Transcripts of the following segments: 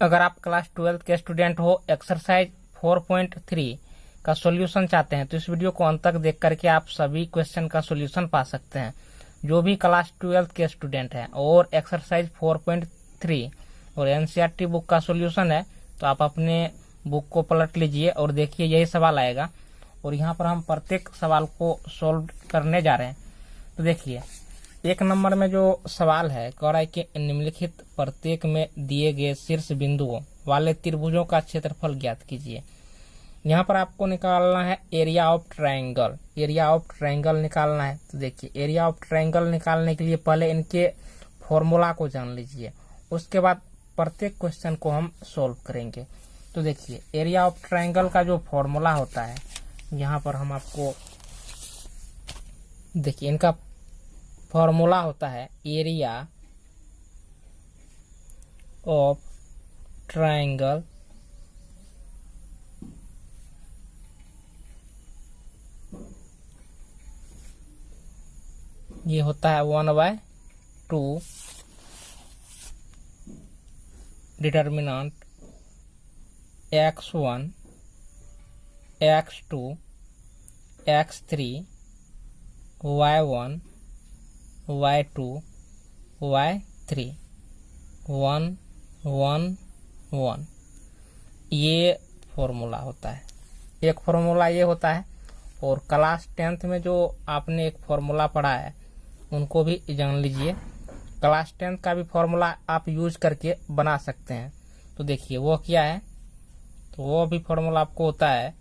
अगर आप क्लास 12 के स्टूडेंट हो, एक्सरसाइज 4.3 का सॉल्यूशन चाहते हैं तो इस वीडियो को अंत तक देख करके आप सभी क्वेश्चन का सॉल्यूशन पा सकते हैं। जो भी क्लास 12 के स्टूडेंट हैं और एक्सरसाइज 4.3 और एनसीईआरटी बुक का सॉल्यूशन है तो आप अपने बुक को पलट लीजिए और देखिए यही सवाल आएगा और यहाँ पर हम प्रत्येक सवाल को सॉल्व करने जा रहे हैं। तो देखिए 1 नंबर में जो सवाल है कह रहा है कि निम्नलिखित प्रत्येक में दिए गए शीर्ष बिंदुओं वाले त्रिभुजों का क्षेत्रफल ज्ञात कीजिए। यहाँ पर आपको निकालना है area of triangle. Area of triangle निकालना है। तो देखिए एरिया ऑफ ट्रायंगल निकालने के लिए पहले इनके फॉर्मूला को जान लीजिए, उसके बाद प्रत्येक क्वेश्चन को हम सॉल्व करेंगे। तो देखिए एरिया ऑफ ट्रायंगल का जो फॉर्मूला होता है, यहाँ पर हम आपको देखिए इनका फॉर्मूला होता है एरिया ऑफ ट्रायंगल ये होता है 1/2 determinant x1 x2 x3 y1 y2 y3 1 1 1 ये फॉर्मूला होता है। एक फॉर्मूला ये होता है और क्लास 10th में जो आपने एक फॉर्मूला पढ़ा है उनको भी जान लीजिए। क्लास 10th का भी फॉर्मूला आप यूज करके बना सकते हैं। तो देखिए वो क्या है, तो वो भी फॉर्मूला आपको होता है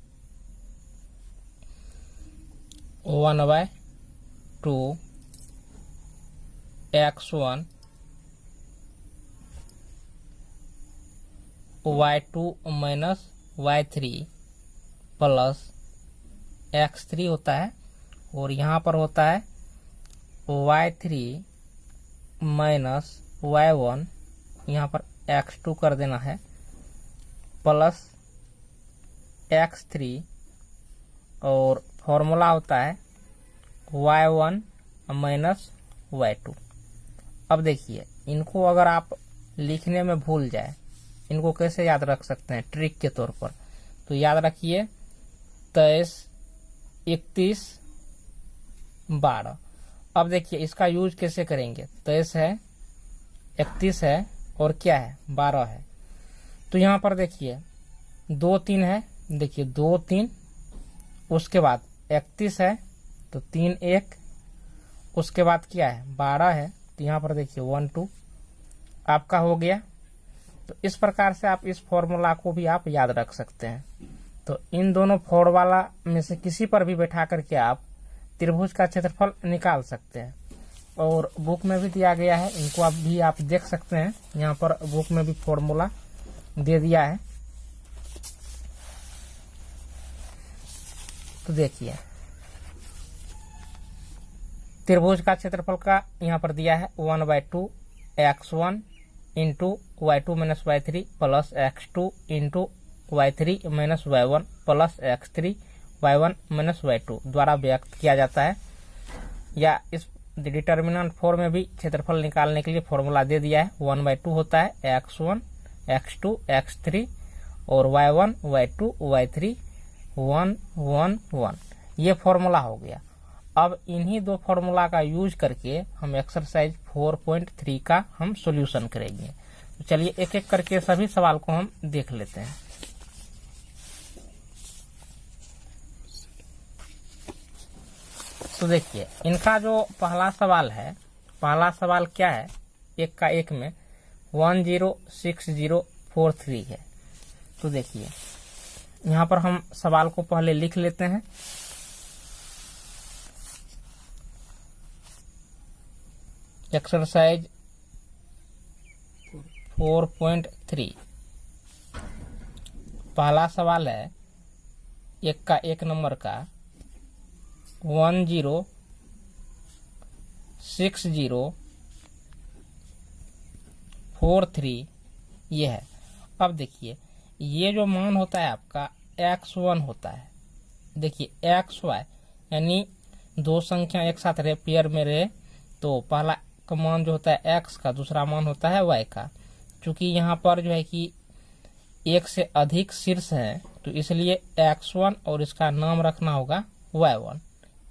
1/2 x1 y2 minus y3 plus x3 होता है और यहाँ पर होता है y3 माइनस y1, यहाँ पर x2 कर देना है प्लस x3 और फॉर्मूला होता है y1 माइनस y2। अब देखिए इनको अगर आप लिखने में भूल जाए, इनको कैसे याद रख सकते हैं ट्रिक के तौर पर। तो याद रखिए 23 31 12। अब देखिए इसका यूज कैसे करेंगे। 23 है, 31 है और क्या है 12 है। तो यहाँ पर देखिए 2 3 है, देखिए 2 3, उसके बाद 31 है तो 3 1, उसके बाद क्या है 12 है तो यहाँ पर देखिए 1 2 आपका हो गया। तो इस प्रकार से आप इस फॉर्मूला को भी आप याद रख सकते हैं। तो इन दोनों फॉर्मूला में से किसी पर भी बैठा करके आप त्रिभुज का क्षेत्रफल निकाल सकते हैं और बुक में भी दिया गया है, इनको आप भी आप देख सकते हैं। यहाँ पर बुक में भी फॉर्मूला दे दिया है। तो देखिए त्रिभुज का क्षेत्रफल का यहाँ पर दिया है 1/2 x1 into y2 minus y3 plus x2 into y3 minus y1 plus x3 y1 minus y2 द्वारा व्यक्त किया जाता है। या इस डिटर्मिनेंट 4 में भी क्षेत्रफल निकालने के लिए फॉर्मूला दे दिया है। 1/2 होता है x1 x2 x3 और y1 y2 y3 1 1 1। ये फॉर्मूला हो गया। अब इन्हीं दो फॉर्मूला का यूज करके हम एक्सरसाइज 4.3 का हम सॉल्यूशन करेंगे। तो चलिए एक एक करके सभी सवाल को हम देख लेते हैं। तो देखिए इनका जो पहला सवाल है, पहला सवाल क्या है, एक का एक में 106043 है। तो देखिए यहाँ पर हम सवाल को पहले लिख लेते हैं। एक्सरसाइज 4.3 पहला सवाल है एक का एक नंबर का 106043 ये है। अब देखिए ये जो मान होता है आपका x1 होता है। देखिए xy यानी दो संख्या एक साथ रहे, पेयर में रहे तो पहला का मान जो होता है x का, दूसरा मान होता है y का। चूंकि यहाँ पर जो है कि एक से अधिक शीर्ष है, तो इसलिए x1 और इसका नाम रखना होगा y1।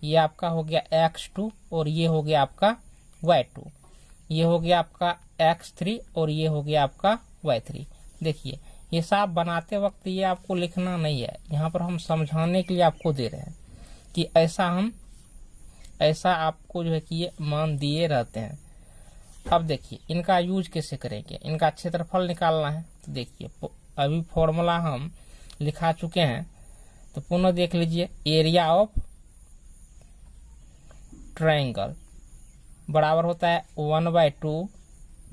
ये आपका हो गया x2 और ये हो गया आपका y2। ये हो गया आपका x3 और ये हो गया आपका y3। देखिए ये साफ बनाते वक्त ये आपको लिखना नहीं है, यहाँ पर हम समझाने के लिए आपको दे रहे हैं कि ऐसा आपको जो है कि ये मान दिए रहते हैं। अब देखिए इनका यूज कैसे करेंगे, इनका क्षेत्रफल निकालना है। तो देखिए अभी फॉर्मूला हम लिखा चुके हैं, तो पुनः देख लीजिए। एरिया ऑफ ट्रायंगल बराबर होता है 1/2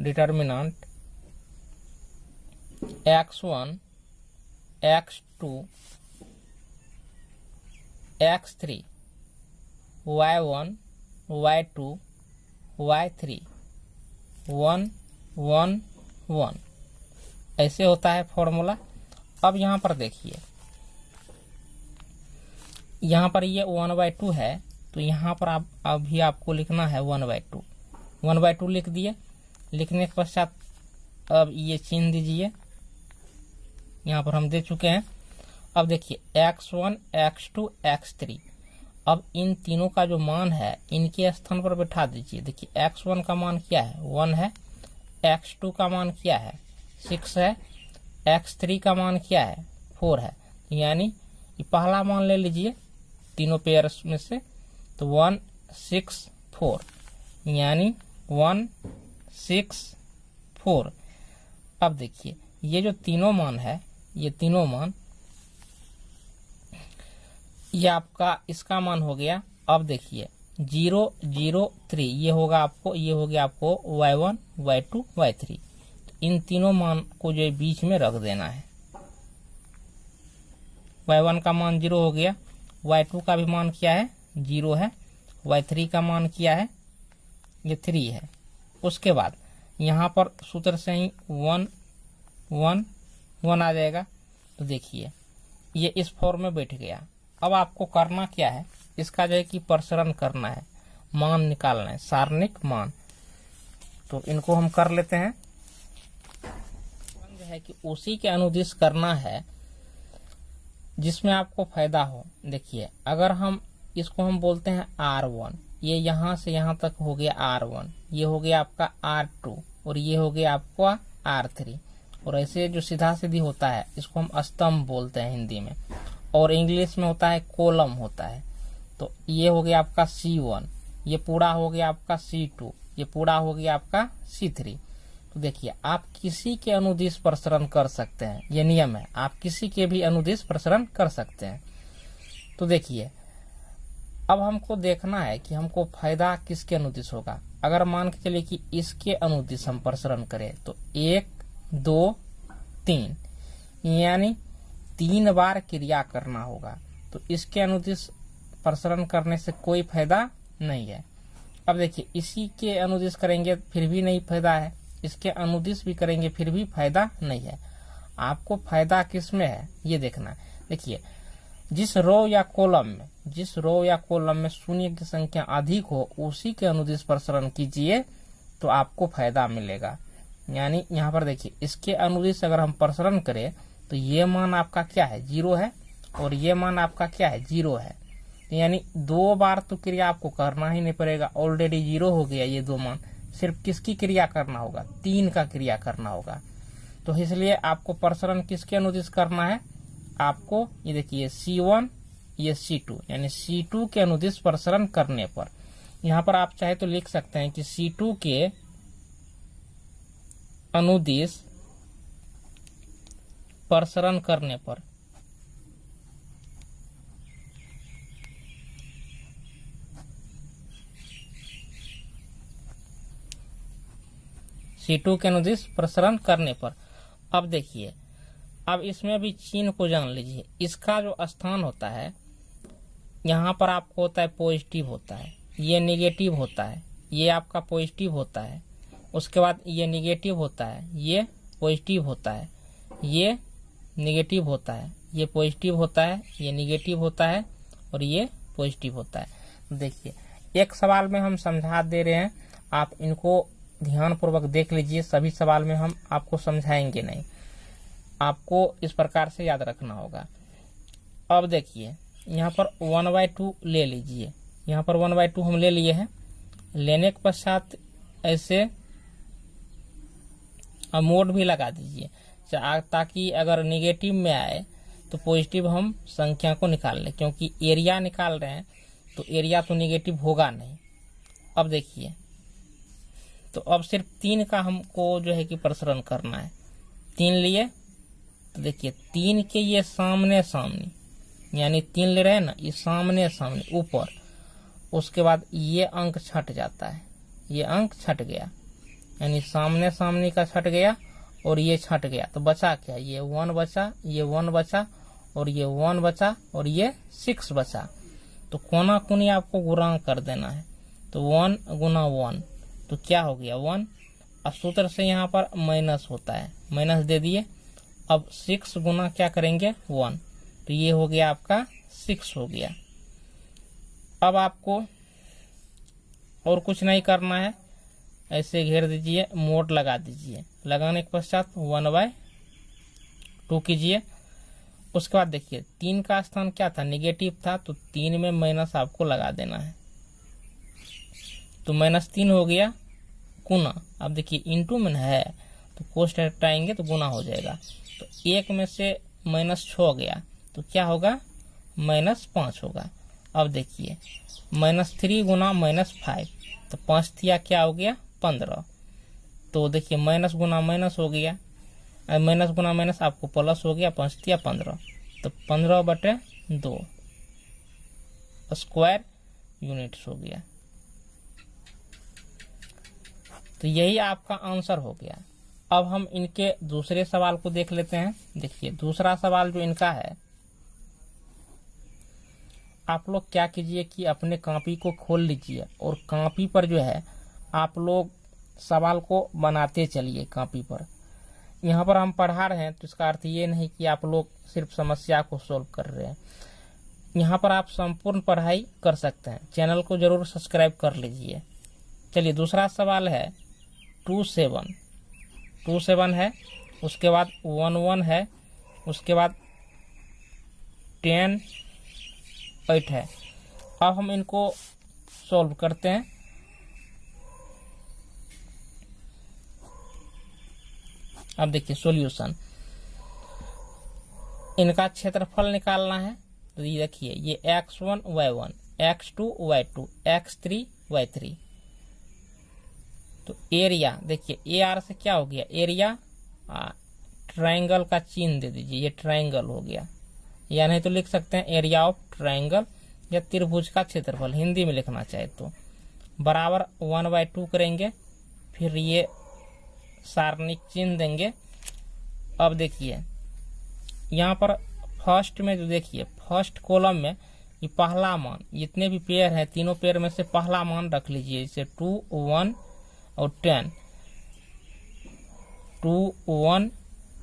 determinant x1 x2 x3 y1 y2 y3 1 1 1। ऐसे होता है फॉर्मूला। अब यहाँ पर देखिए, यहाँ पर ये 1/2 है, तो यहाँ पर आप अभी आपको लिखना है 1/2। 1/2 लिख दिए। लिखने के पश्चात अब ये चिन्ह दीजिए, यहाँ पर हम दे चुके हैं। अब देखिए x1 x2 x3, अब इन तीनों का जो मान है इनके स्थान पर बैठा दीजिए। देखिए x1 का मान क्या है, 1 है। x2 का मान क्या है, 6 है। x3 का मान क्या है, 4 है। यानी ये पहला मान ले लीजिए तीनों पेयर में से, तो 1 6 4, यानी 1 6 4। अब देखिए ये जो तीनों मान है, ये तीनों मान, ये आपका इसका मान हो गया। अब देखिए 0 0 3, ये होगा आपको, ये हो गया आपको y1 y2 y3। तो इन तीनों मान को जो बीच में रख देना है। y1 का मान 0 हो गया, y2 का भी मान क्या है, 0 है। y3 का मान क्या है, ये 3 है। उसके बाद यहाँ पर सूत्र से ही 1 1 1 आ जाएगा। तो देखिए ये इस फॉर्म में बैठ गया। अब आपको करना क्या है, इसका जो है कि प्रसरण करना है, मान निकालना है, सारणिक मान। तो इनको हम कर लेते हैं। जो है कि उसी के अनुदिश करना है जिसमें आपको फायदा हो। देखिए अगर हम इसको हम बोलते हैं R1, ये यहाँ से यहाँ तक हो गया R1, ये हो गया आपका R2 और ये हो गया आपका R3। और ऐसे जो सीधा सीधी होता है इसको हम स्तंभ बोलते हैं हिंदी में, और इंग्लिश में होता है कॉलम होता है। तो ये हो गया आपका C1, ये पूरा हो गया आपका C2, ये पूरा हो गया आपका C3। तो देखिए आप किसी के अनुदिश प्रसरण कर सकते हैं, ये नियम है, आप किसी के भी अनुदिश प्रसरण कर सकते हैं। तो देखिए अब हमको देखना है कि हमको फायदा किसके अनुदिश होगा। अगर मान के चलिए कि इसके अनुदिश हम प्रसरण करें, तो 1 2 3, यानी 3 बार क्रिया करना होगा। तो इसके अनुदिश प्रसरण करने से कोई फायदा नहीं है। अब देखिए इसी के अनुदिश करेंगे फिर भी नहीं फायदा है, इसके अनुदिश भी करेंगे फिर भी फायदा नहीं है। आपको फायदा किस में है ये देखना है। देखिए जिस रो या कॉलम में शून्य की संख्या अधिक हो उसी के अनुदिश प्रसरण कीजिए, तो आपको फायदा मिलेगा। यानी यहाँ पर देखिए इसके अनुदिश अगर हम प्रसरण करें तो ये मान आपका क्या है, 0 है, और ये मान आपका क्या है, 0 है। तो यानी 2 बार तो क्रिया आपको करना ही नहीं पड़ेगा, ऑलरेडी 0 हो गया ये 2 मान। सिर्फ किसकी क्रिया करना होगा, 3 का क्रिया करना होगा। तो इसलिए आपको प्रसरण किसके अनुदिश करना है, आपको ये देखिए C1 ये C2, यानी C2 के अनुदिश प्रसरण करने पर, यहाँ पर आप चाहे तो लिख सकते हैं कि C2 के अनुदिश प्रसरण करने पर C2 के अनुदिश प्रसरण करने पर। अब देखिए अब इसमें भी चिन्ह को जान लीजिए। इसका जो स्थान होता है यहाँ पर आपको होता है पॉजिटिव होता है, ये नेगेटिव होता है, ये आपका पॉजिटिव होता है। उसके बाद ये नेगेटिव होता है, ये पॉजिटिव होता है, ये नेगेटिव होता है, ये पॉजिटिव होता है, ये नेगेटिव होता है और ये पॉजिटिव होता है। देखिए एक सवाल में हम समझा दे रहे हैं, आप इनको ध्यान पूर्वक देख लीजिए। सभी सवाल में हम आपको समझाएंगे नहीं। आपको इस प्रकार से याद रखना होगा। अब देखिए यहाँ पर 1/2 ले लीजिए, यहाँ पर 1/2 हम ले लिए हैं। लेने के पश्चात ऐसे मोड भी लगा दीजिए ताकि अगर निगेटिव में आए तो पॉजिटिव हम संख्या को निकाल लें, क्योंकि एरिया निकाल रहे हैं तो एरिया तो निगेटिव होगा नहीं। अब देखिए तो अब सिर्फ 3 का हमको जो है कि प्रसरण करना है। 3 लिए तो देखिए 3 के ये सामने सामने, यानी 3 ले रहे हैं ना, ये सामने सामने ऊपर, उसके बाद ये अंक छट जाता है, ये अंक छट गया, यानी सामने सामने का छट गया और ये छट गया। तो बचा क्या, ये 1 बचा, ये 1 बचा और ये 1 बचा और ये 6 बचा। तो कोना कोनी आपको गुणा कर देना है। तो 1 गुना 1 तो क्या हो गया 1। अब सूत्र से यहाँ पर माइनस होता है, माइनस दे दिए। अब 6 गुना क्या करेंगे 1, तो ये हो गया आपका 6 हो गया। अब आपको और कुछ नहीं करना है, ऐसे घेर दीजिए, मोड लगा दीजिए। लगाने के पश्चात 1/2 कीजिए। उसके बाद देखिए 3 का स्थान क्या था, निगेटिव था, तो 3 में माइनस आपको लगा देना है। तो -3 हो गया गुना। अब देखिए इंटू में है तो कोष्ट हटाएंगे तो गुना हो जाएगा। तो 1 में से -6 गया तो क्या होगा -5 होगा। अब देखिए -3 गुना -5 तो 5 थिया क्या हो गया 15। तो देखिए माइनस गुना माइनस हो गया, माइनस गुना माइनस आपको प्लस हो गया, 5 थिया 15। तो 15/2 स्क्वायर यूनिट्स हो गया। तो यही आपका आंसर हो गया। अब हम इनके दूसरे सवाल को देख लेते हैं। देखिए दूसरा सवाल जो इनका है, आप लोग क्या कीजिए कि अपने कॉपी को खोल लीजिए और कॉपी पर जो है आप लोग सवाल को बनाते चलिए कॉपी पर। यहाँ पर हम पढ़ा रहे हैं तो इसका अर्थ ये नहीं कि आप लोग सिर्फ समस्या को सोल्व कर रहे हैं। यहाँ पर आप संपूर्ण पढ़ाई कर सकते हैं। चैनल को जरूर सब्सक्राइब कर लीजिए। चलिए दूसरा सवाल है 2 7 है, उसके बाद 1 है, उसके बाद 10 8 है। अब हम इनको सॉल्व करते हैं। अब देखिए सॉल्यूशन, इनका क्षेत्रफल निकालना है। तो ये देखिए ये x1 y1, x2 y2, x3 y3। तो एरिया देखिए ए आर से क्या हो गया एरिया, ट्रायंगल का चिन्ह दे दीजिए, ये ट्रायंगल हो गया, या नहीं तो लिख सकते हैं एरिया ऑफ ट्रायंगल या त्रिभुज का क्षेत्रफल, हिंदी में लिखना चाहे तो। बराबर 1/2 करेंगे, फिर ये सारणिक चिन्ह देंगे। अब देखिए यहाँ पर फर्स्ट में जो देखिए फर्स्ट कॉलम में ये पहला मान, जितने भी पेयर है तीनों पेयर में से पहला मान रख लीजिए, जैसे 2 1 और 10, 2 1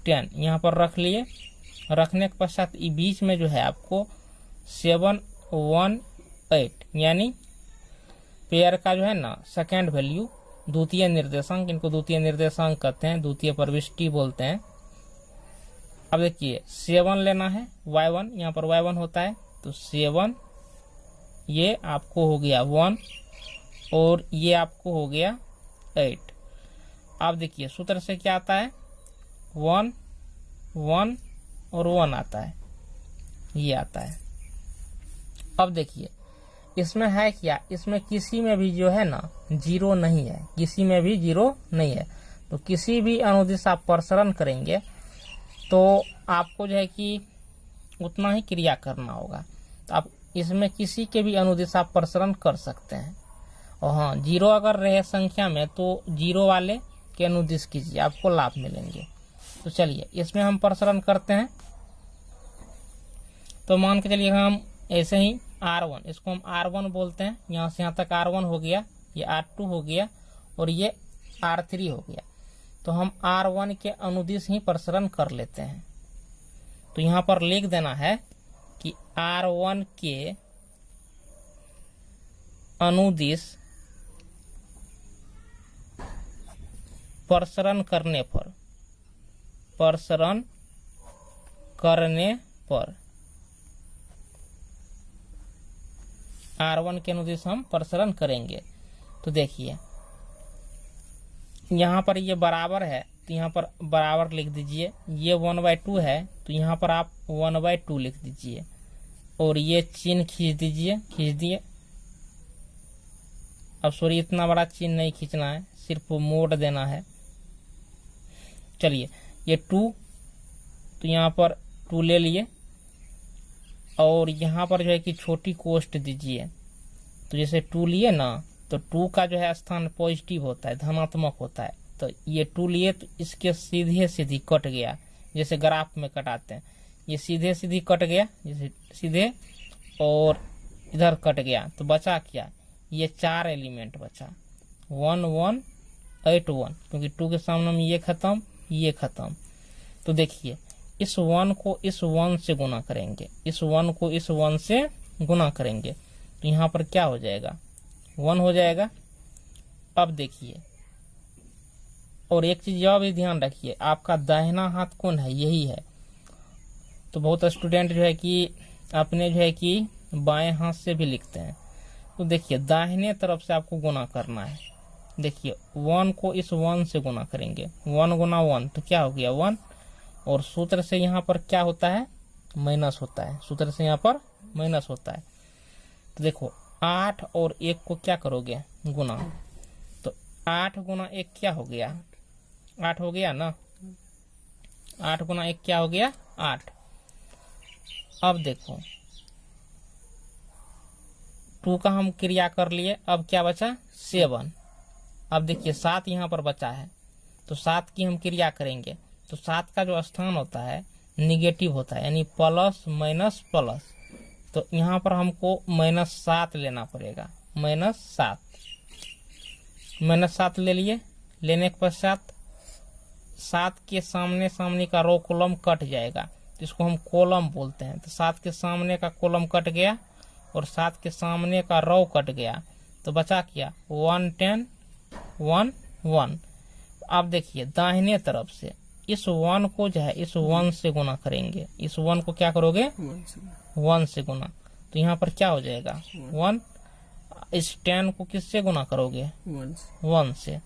10 यहाँ पर रख लिए। रखने के पश्चात ये बीच में जो है आपको 7 1 8, यानी पेयर का जो है ना सेकेंड वैल्यू, द्वितीय निर्देशांक, इनको द्वितीय निर्देशांक कहते हैं, द्वितीय प्रविष्टि बोलते हैं। अब देखिए 7 लेना है y1, यहाँ पर y1 होता है, तो 7 ये आपको हो गया 1 और ये आपको हो गया 8। अब देखिए सूत्र से क्या आता है 1 1 और 1 आता है, ये आता है। अब देखिए इसमें है क्या, इसमें किसी में भी जो है ना 0 नहीं है, किसी में भी 0 नहीं है। तो किसी भी अनुदिश आप प्रसरण करेंगे तो आपको जो है कि उतना ही क्रिया करना होगा। तो आप इसमें किसी के भी अनुदिश आप प्रसरण कर सकते हैं। और हाँ 0 अगर रहे संख्या में तो 0 वाले के अनुदिश कीजिए, आपको लाभ मिलेंगे। तो चलिए इसमें हम प्रसरण करते हैं। तो मान के चलिए हम ऐसे ही R1, इसको हम R1 बोलते हैं, यहाँ से यहाँ तक R1 हो गया, ये R2 हो गया और ये R3 हो गया। तो हम R1 के अनुदिश ही प्रसरण कर लेते हैं। तो यहाँ पर लिख देना है कि R1 के अनुदिश प्रसरण करने पर करने पर R1 के अनुदिश हम प्रसरण करेंगे। तो देखिए यहाँ पर ये बराबर है तो यहाँ पर बराबर लिख दीजिए, ये 1/2 है तो यहाँ पर आप 1/2 लिख दीजिए और ये चिन्ह खींच दीजिए, खींच दिए। अब सॉरी इतना बड़ा चिन्ह नहीं खींचना है, सिर्फ मोड़ देना है। चलिए ये 2 तो यहाँ पर 2 ले लिए और यहाँ पर जो है कि छोटी कोष्ट दीजिए। तो जैसे 2 लिए ना तो 2 का जो है स्थान पॉजिटिव होता है, धनात्मक होता है। तो ये 2 लिए तो इसके सीधे सीधी कट गया, जैसे ग्राफ में कटाते हैं, ये सीधे सीधी कट गया, जैसे सीधे और इधर कट गया। तो बचा क्या, ये 4 एलिमेंट बचा 1 1 8 1, क्योंकि 2 के सामने में ये खत्म, ये खत्म। तो देखिए इस 1 को इस 1 से गुना करेंगे, इस 1 को इस 1 से गुना करेंगे तो यहाँ पर क्या हो जाएगा, 1 हो जाएगा। अब देखिए और एक चीज यह भी ध्यान रखिए, आपका दाहिना हाथ कौन है, यही है। तो बहुत स्टूडेंट जो है कि अपने जो है कि बाएं हाथ से भी लिखते हैं। तो देखिए दाहिने तरफ से आपको गुना करना है। देखिए 1 को इस 1 से गुना करेंगे, 1 गुना 1 तो क्या हो गया 1, और सूत्र से यहाँ पर क्या होता है, माइनस होता है, सूत्र से यहाँ पर माइनस होता है। तो देखो 8 और 1 को क्या करोगे, गुना। तो 8 गुना 1 क्या हो गया, 8 हो गया ना, 8 गुना 1 क्या हो गया 8। अब देखो 2 का हम क्रिया कर लिए, अब क्या बचा 7। अब देखिए 7 यहाँ पर बचा है तो 7 की हम क्रिया करेंगे। तो 7 का जो स्थान होता है निगेटिव होता है, यानी प्लस माइनस प्लस। तो यहाँ पर हमको -7 लेना पड़ेगा, -7 ले लिए। लेने के पश्चात 7 के सामने सामने का रो कॉलम कट जाएगा, तो इसको हम कॉलम बोलते हैं। तो 7 के सामने का कॉलम कट गया और 7 के सामने का रो कट गया, तो बचा क्या 1 10 1 1। अब देखिए दाहिने तरफ से इस 1 को जो है इस 1 से गुना करेंगे, इस 1 को क्या करोगे 1 से गुना। तो यहाँ पर क्या हो जाएगा 1, इस 10 को किससे गुना करोगे 1 से।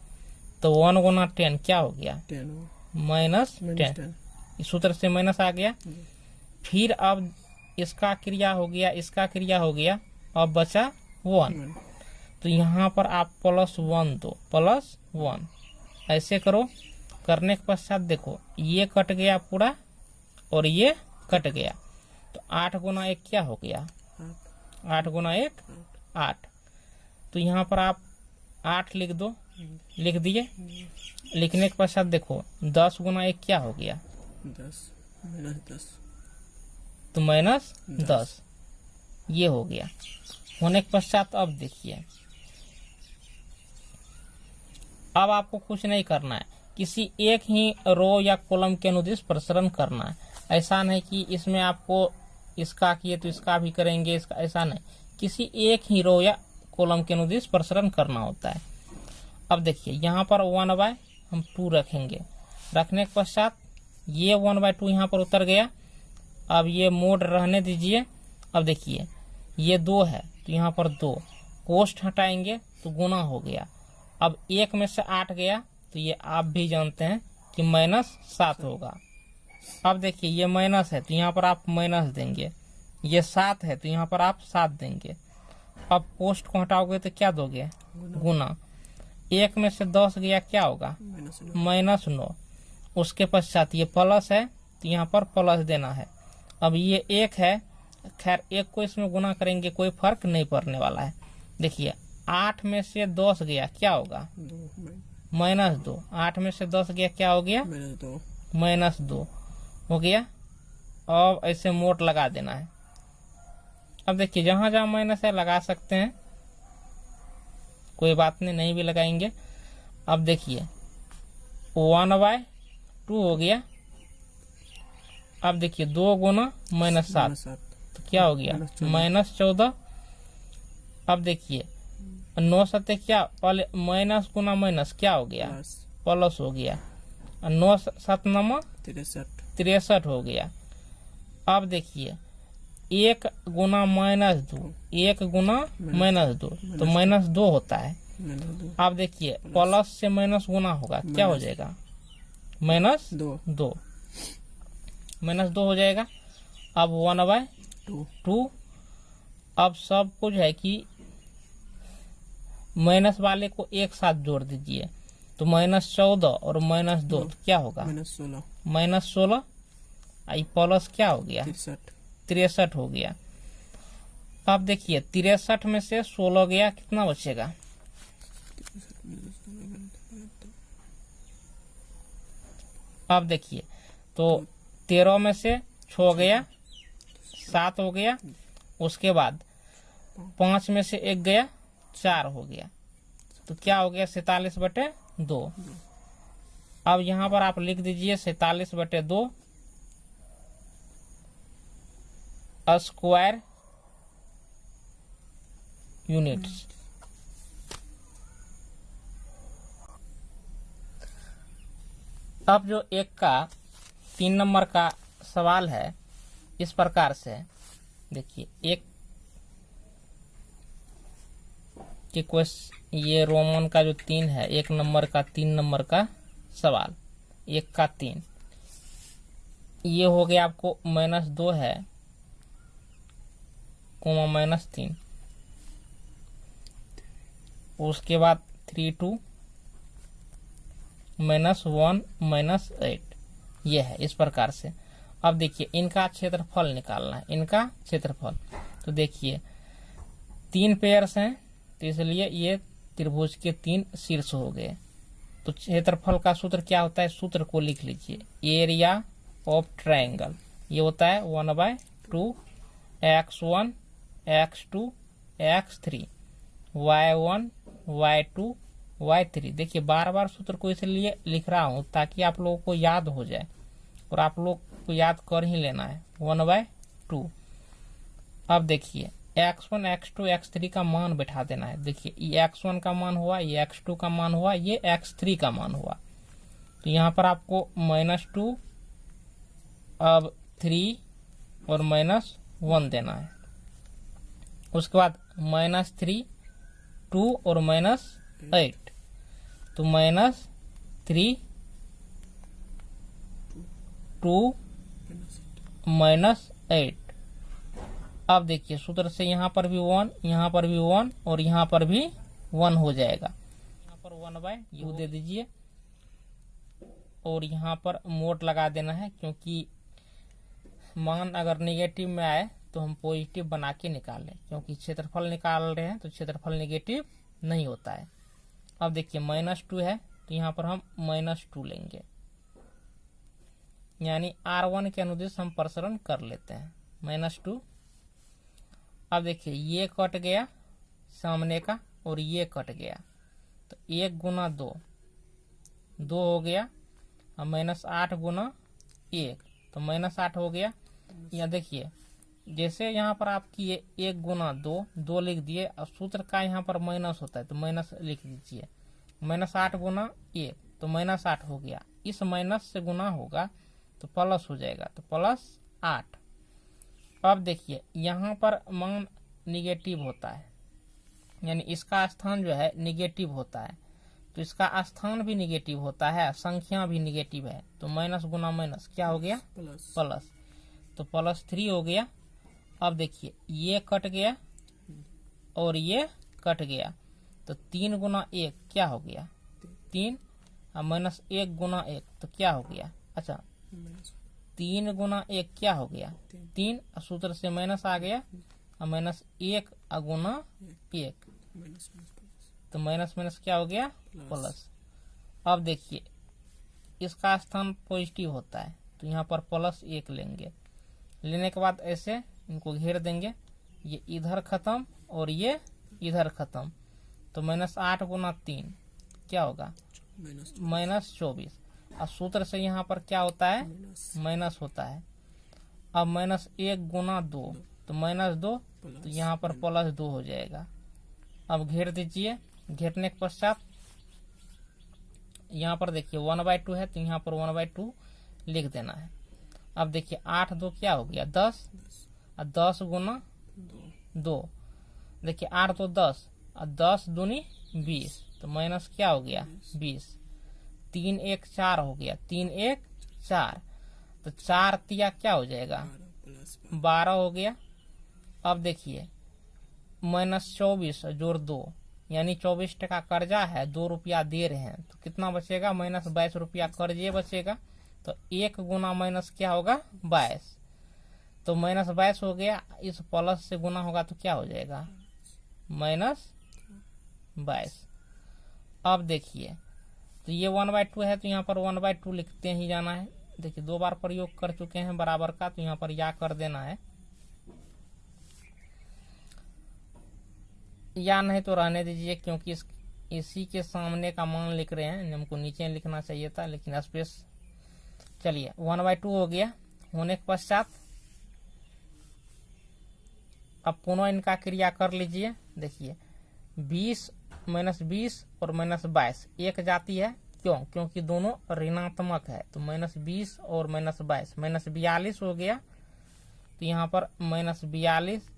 तो 1 गुना 10 क्या हो गया -10, इस सूत्र से माइनस आ गया। फिर अब इसका क्रिया हो गया, इसका क्रिया हो गया, अब बचा 1। तो यहाँ पर आप +1 दो, +1 ऐसे करो। करने के पश्चात देखो ये कट गया पूरा और ये कट गया, तो 8 गुना 1 क्या हो गया 8 गुना 1 8। तो यहाँ पर आप 8 लिख दो, लिख दिए। लिखने के पश्चात देखो 10 गुना 1 क्या हो गया 10 -10, तो -10 ये हो गया। होने के पश्चात अब देखिए, अब आपको कुछ नहीं करना है, किसी एक ही रो या कॉलम के अनुदिश प्रसरण करना है। ऐसा नहीं कि इसमें आपको इसका किए तो इसका भी करेंगे, इसका, ऐसा नहीं, किसी एक ही रो या कॉलम के अनुदिश प्रसरण करना होता है। अब देखिए यहाँ पर 1/2 रखेंगे, रखने के पश्चात ये 1/2 यहाँ पर उतर गया। अब ये मोड रहने दीजिए। अब देखिए ये 2 है तो यहाँ पर 2 कोष्ठ हटाएंगे तो गुना हो गया। अब 1 में से 8 गया तो ये आप भी जानते हैं कि -7 होगा। अब देखिए ये माइनस है तो यहाँ पर आप माइनस देंगे, ये 7 है तो यहाँ पर आप 7 देंगे। अब कोष्ठ को हटाओगे तो क्या दोगे गुना। 1 में से 10 गया क्या होगा -9। उसके पश्चात ये प्लस है तो यहाँ पर प्लस देना है। अब ये 1 है, खैर 1 को इसमें गुना करेंगे कोई फर्क नहीं पड़ने वाला है। देखिए 8 में से 10 गया क्या होगा -2। 8 में से 10 गया क्या हो गया -2 हो गया। अब ऐसे मोट लगा देना है। अब देखिए जहां जहां माइनस है लगा सकते हैं, कोई बात नहीं भी लगाएंगे। अब देखिए 1/2 हो गया। अब देखिए 2 गुना -7 तो क्या हो गया -14। अब देखिए 9 7 क्या, पहले माइनस गुना माइनस क्या हो गया प्लस हो गया। 9 7 9 63 हो गया। अब देखिए 1 गुना -2, 1 गुना -2 तो -2 होता है। -2 अब देखिए प्लस से माइनस गुना होगा, क्या हो जाएगा? -2, -2 हो जाएगा। अब 1/2। अब सब कुछ है कि माइनस वाले को एक साथ जोड़ दीजिए, तो -14 और -2 तो क्या होगा? -16। आई प्लस क्या हो गया? 63 हो गया। अब देखिए 63 में से 16 गया, कितना बचेगा? अब देखिए तो 13 में से 6 गया, 7 हो गया। उसके बाद 5 में से 1 गया, 4 हो गया। तो क्या हो गया? 47/2। अब यहाँ पर आप लिख दीजिए 47/2 स्क्वायर यूनिट्स। अब जो एक का 3 नंबर का सवाल है इस प्रकार से, देखिए एक कि ये रोमन का जो 3 है, 1 नंबर का 3 नंबर का सवाल, 1 का 3, ये हो गया आपको -2 है, -3। उसके बाद 3 -1 -8, ये है इस प्रकार से। अब देखिए इनका क्षेत्रफल निकालना है, इनका क्षेत्रफल। तो देखिए 3 पेयर्स हैं, तो इसलिए ये त्रिभुज के 3 शीर्ष हो गए। तो क्षेत्रफल का सूत्र क्या होता है? सूत्र को लिख लीजिए, एरिया ऑफ ट्रायंगल ये होता है 1/2 x1 x2 x3 y1 y2 y3। देखिए बार बार सूत्र को इसलिए लिख रहा हूं ताकि आप लोगों को याद हो जाए, और आप लोग को याद कर ही लेना है 1/2। अब देखिए x1 x2 x3 का मान बैठा देना है। देखिए ये x1 का मान हुआ, ये x2 का मान हुआ, ये x3 का मान हुआ। तो यहाँ पर आपको -2, अब 3 और -1 देना है। उसके बाद -3, 2 और -8, तो -3, 2 -8। अब देखिए सूत्र से यहाँ पर भी 1, यहाँ पर भी 1 और यहाँ पर भी 1 हो जाएगा। यहाँ पर 1/u दे दीजिए और यहाँ पर मोड लगा देना है, क्योंकि मान अगर नेगेटिव में आए तो हम पॉजिटिव बना के निकालें, क्योंकि क्षेत्रफल निकाल रहे हैं तो क्षेत्रफल नेगेटिव नहीं होता है। अब देखिए -2 है, तो यहाँ पर हम -2 लेंगे, यानी R1 के अनुदिश हम प्रसरण कर लेते हैं, -2। अब देखिए ये कट गया सामने का और ये कट गया, तो 1 गुना 2 हो गया, और -8 गुना 1 तो -8 हो गया। यहाँ देखिए जैसे यहाँ पर आप किए 1 गुना 2 लिख दिए, और सूत्र का यहाँ पर माइनस होता है तो माइनस लिख दीजिए। -8 गुना 1 तो -8 हो गया, इस माइनस से गुना होगा तो प्लस हो जाएगा, तो +8। अब देखिए यहाँ पर मान निगेटिव होता है, यानी इसका स्थान जो है निगेटिव होता है, तो इसका स्थान भी निगेटिव होता है, संख्या भी निगेटिव है, तो माइनस गुना माइनस क्या हो गया? प्लस। तो +3 हो गया। अब देखिए ये कट गया और ये कट गया, तो 3 गुना 1 क्या हो गया? 3, और -1 गुना 1 तो क्या हो गया? अच्छा 3 गुना 1 क्या हो गया? 3, सूत्र से माइनस आ गया, और -1 गुना 1 तो माइनस क्या हो गया? प्लस। अब देखिए इसका स्थान पॉजिटिव होता है, तो यहाँ पर +1 लेंगे। लेने के बाद ऐसे इनको घेर देंगे, ये इधर खत्म और ये इधर खत्म, तो -8 गुना 3 क्या होगा? -24। और सूत्र से यहाँ पर क्या होता है? माइनस होता है। अब -1 गुना 2 तो -2, तो यहाँ पर +2 हो जाएगा। अब घेर दीजिए, घेरने के पश्चात यहाँ पर देखिए 1/2 है, तो यहाँ पर 1/2 लिख देना है। अब देखिए 8 2 क्या हो गया 10, और 10 गुना 2, देखिए 8 तो 10 और 10 दूनी 20, तो माइनस क्या हो गया 20। 3 1 4 हो गया, 3 1 4, तो 4 तिया क्या हो जाएगा 12 हो गया। अब देखिए -24 जोड़ 2 यानी 24 टका कर्जा है, 2 रुपया दे रहे हैं, तो कितना बचेगा -22 रुपया कर्जे बचेगा। तो 1 गुना माइनस क्या होगा 22, तो -22 हो गया, इस प्लस से गुना होगा तो क्या हो जाएगा -22। अब देखिए तो ये 1/2 है, तो यहाँ पर 1/2 लिखते ही जाना है। देखिए 2 बार प्रयोग कर चुके हैं बराबर का, तो यहाँ पर या कर देना है, या नहीं तो रहने दीजिए, क्योंकि इसी के सामने का मान लिख रहे हैं, हमको नीचे लिखना चाहिए था, लेकिन स्पेस। चलिए 1/2 हो गया। होने के पश्चात अब पुनः इनका क्रिया कर लीजिए। देखिए 20 -20 और -22 एक जाती है, क्योंकि दोनों ऋणात्मक है, तो -20 और -22 -42 हो गया। तो यहाँ पर -42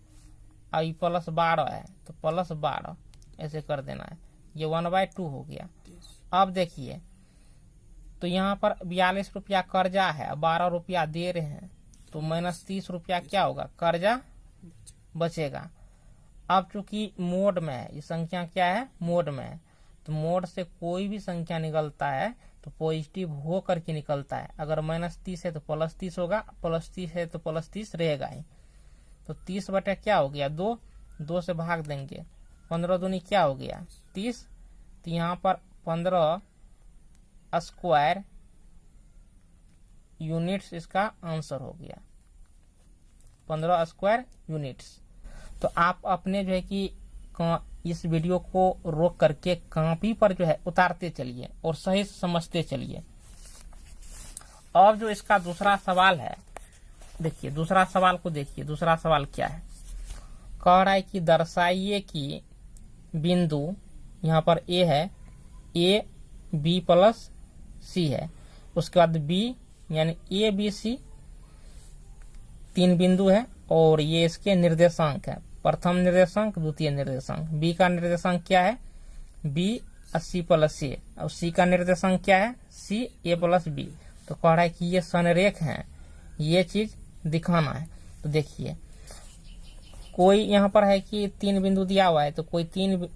और प्लस 12 है, तो प्लस 12 ऐसे कर देना है। ये 1/2 हो गया। अब देखिए तो यहाँ पर 42 रुपया कर्जा है, 12 रुपया दे रहे हैं, तो -30 रुपया क्या होगा कर्जा बचेगा। अब चूंकि मोड में है, ये संख्या क्या है मोड में है, तो मोड से कोई भी संख्या निकलता है तो पॉजिटिव हो करके निकलता है। अगर -30 है तो +30 होगा, +30 है तो +30 रहेगा ही। तो 30 बटे क्या हो गया 2, 2 से भाग देंगे, 15 दूनी क्या हो गया 30, तो यहाँ पर 15 स्क्वायर यूनिट्स इसका आंसर हो गया, 15 स्क्वायर यूनिट्स। तो आप अपने जो है कि इस वीडियो को रोक करके कॉपी पर जो है उतारते चलिए और सही समझते चलिए। अब जो इसका दूसरा सवाल है, देखिए दूसरा सवाल को देखिए। दूसरा सवाल क्या है, कह रहा है कि दर्शाइए कि बिंदु यहाँ पर ए है, ए बी प्लस सी है, उसके बाद बी यानी ए बी सी 3 बिंदु है, और ये इसके निर्देशांक है, प्रथम निर्देशांक द्वितीय निर्देशांक। बी का निर्देशांक क्या है बी सी प्लस ए, और सी का निर्देशांक क्या है सी ए प्लस बी। तो कह रहा है कि ये संरेख है, ये चीज दिखाना है। तो देखिए कोई यहाँ पर है कि 3 बिंदु दिया हुआ है, तो कोई 3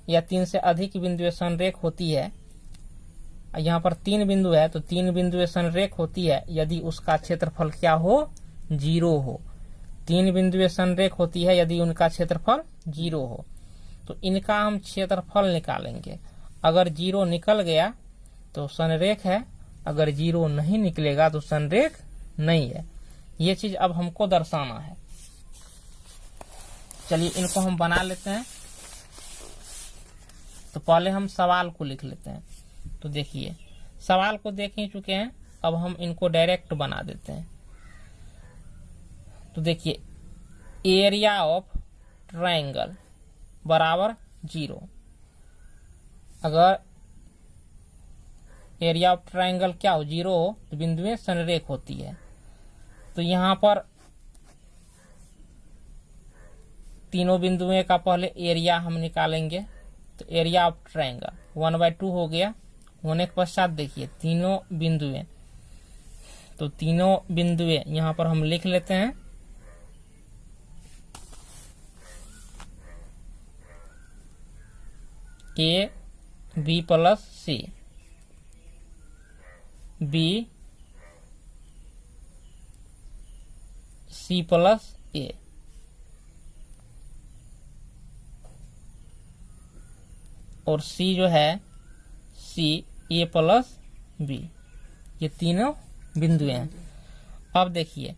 या 3 से अधिक बिंदु संरेख होती है। यहाँ पर 3 बिंदु है, तो 3 बिंदु संरेख होती है यदि उसका क्षेत्रफल क्या हो 0 हो। 3 बिंदु संरेख होती है यदि उनका क्षेत्रफल 0 हो। तो इनका हम क्षेत्रफल निकालेंगे, अगर 0 निकल गया तो संरेख है, अगर 0 नहीं निकलेगा तो संरेख नहीं है। ये चीज अब हमको दर्शाना है। चलिए इनको हम बना लेते हैं। तो पहले हम सवाल को लिख लेते हैं। तो देखिए सवाल को देख ही चुके हैं, अब हम इनको डायरेक्ट बना देते हैं। तो देखिए एरिया ऑफ ट्रायंगल बराबर 0। अगर एरिया ऑफ ट्रायंगल क्या हो 0 हो तो बिंदुएं संरेख होती है। तो यहाँ पर तीनों बिंदुओं का पहले एरिया हम निकालेंगे। तो एरिया ऑफ ट्रायंगल 1/2 हो गया। होने के पश्चात देखिए तीनों बिंदुएं, तो तीनों बिंदुएं यहाँ पर हम लिख लेते हैं। A B plus C, B C plus A, और सी जो है सी ए प्लस बी। ये तीनों बिंदुएं हैं। अब देखिए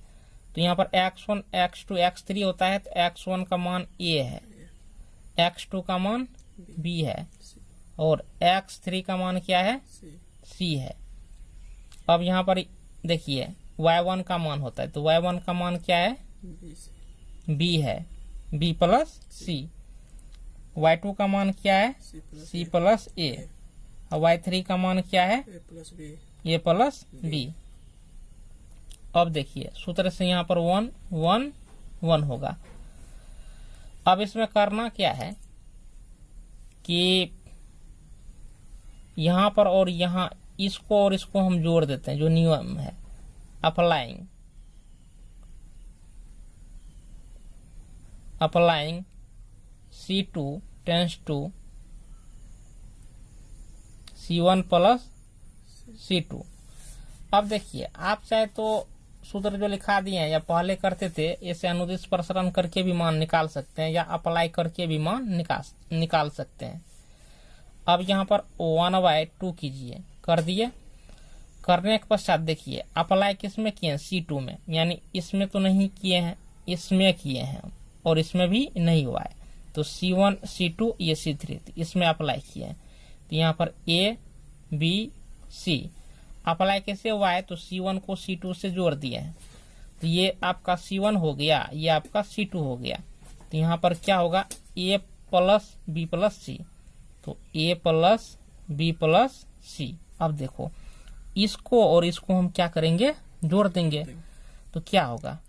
तो यहाँ पर x1 x2 x3 होता है, तो x1 का मान a है, x2 का मान b है, और x3 का मान क्या है c है। अब यहाँ पर देखिए y1 का मान होता है, तो y1 का मान क्या है b है, b प्लस c। y2 का मान क्या है c प्लस a, और y3 का मान क्या है a प्लस b। अब देखिए सूत्र से यहाँ पर 1 1 1 होगा। अब इसमें करना क्या है कि यहाँ पर और यहाँ इसको और इसको हम जोड़ देते हैं, जो नियम है applying C2 tense to C1 plus C2। अब देखिए आप चाहे तो सूत्र जो लिखा दिए हैं या पहले करते थे, इसे अनुदिश प्रसरण करके भी मान निकाल सकते हैं या अप्लाई करके भी मान निकाल सकते हैं। अब यहाँ पर 1/2 कीजिए, कर दिए। करने के पश्चात देखिए अप्लाई किस में किए हैं, C2 में, यानी इसमें तो नहीं किए हैं, इसमें किए हैं और इसमें भी नहीं हुआ है। तो C1 C2 ये C3 इसमें अप्लाई किए हैं। तो यहाँ पर A B C अप्लाई कैसे हुआ है, तो C1 को C2 से जोड़ दिए हैं। तो ये आपका C1 हो गया, ये आपका C2 हो गया। तो यहाँ पर क्या होगा, A plus B plus C। तो A plus B plus C। अब देखो इसको और इसको हम क्या करेंगे, जोड़ देंगे। तो क्या होगा,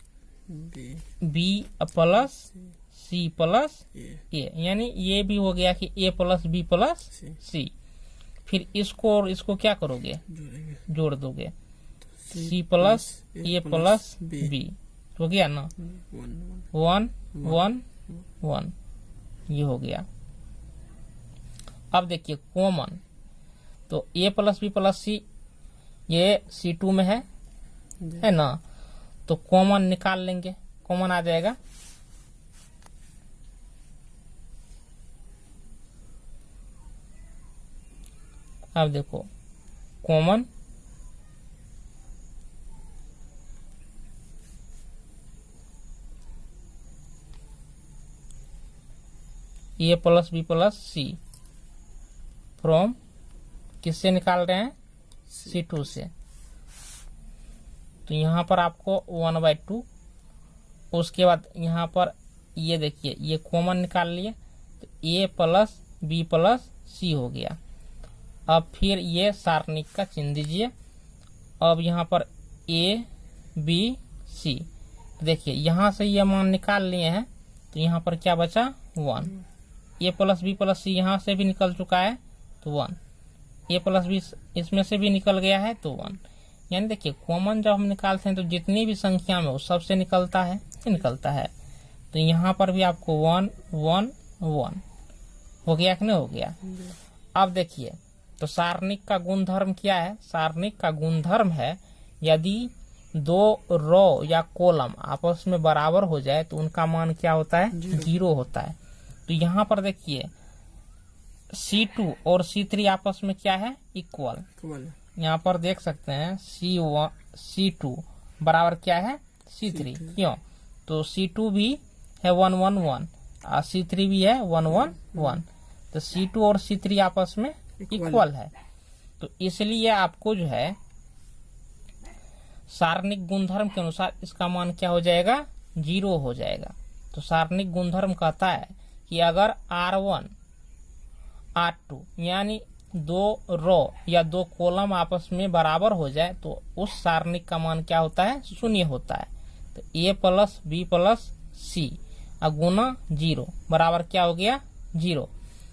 B plus C plus A, यानी ये भी हो गया कि A plus B plus C। फिर इसको और इसको क्या करोगे, जोड़ दोगे, C plus A plus B हो गया ना, 1 1 1 ये हो गया। अब देखिए कॉमन, तो A plus B plus C ये C2 में है ना, तो कॉमन निकाल लेंगे, कॉमन आ जाएगा। अब देखो common A plus B plus C from किससे निकाल रहे हैं, C2 से। तो यहाँ पर आपको 1/2, उसके बाद यहाँ पर ये देखिए ये कॉमन निकाल लिए, तो A plus B plus C हो गया। अब फिर ये सारणिक का चिन्ह दीजिए। अब यहाँ पर A B C, देखिए यहाँ से ये मान निकाल लिए हैं, तो यहाँ पर क्या बचा, 1। A plus B plus C यहाँ से भी निकल चुका है, तो 1। A प्लस B इसमें से भी निकल गया है, तो 1। यानी देखिए कॉमन जब हम निकालते हैं तो जितनी भी संख्या में वो सबसे निकलता है, तो यहाँ पर भी आपको 1 1 1 हो गया कि नहीं हो गया। अब देखिए तो सारणिक का गुणधर्म क्या है, सारणिक का गुणधर्म है यदि दो रो या कॉलम आपस में बराबर हो जाए तो उनका मान क्या होता है, 0 होता है। तो यहाँ पर देखिए C2 और C3 आपस में क्या है, इक्वल। यहाँ पर देख सकते हैं C2 बराबर क्या है, C3। क्यों, तो C2 भी है 1 1 1 और C3 भी है 1 1 1, तो C2 और C3 आपस में इक्वल है। तो इसलिए आपको जो है सारणिक गुणधर्म के अनुसार इसका मान क्या हो जाएगा, 0 हो जाएगा। तो सारणिक गुणधर्म कहता है कि अगर R1 R2 यानी दो रो या दो कॉलम आपस में बराबर हो जाए तो उस सारणिक का मान क्या होता है, 0 होता है। तो A plus B plus C गुना 0 बराबर क्या हो गया, 0।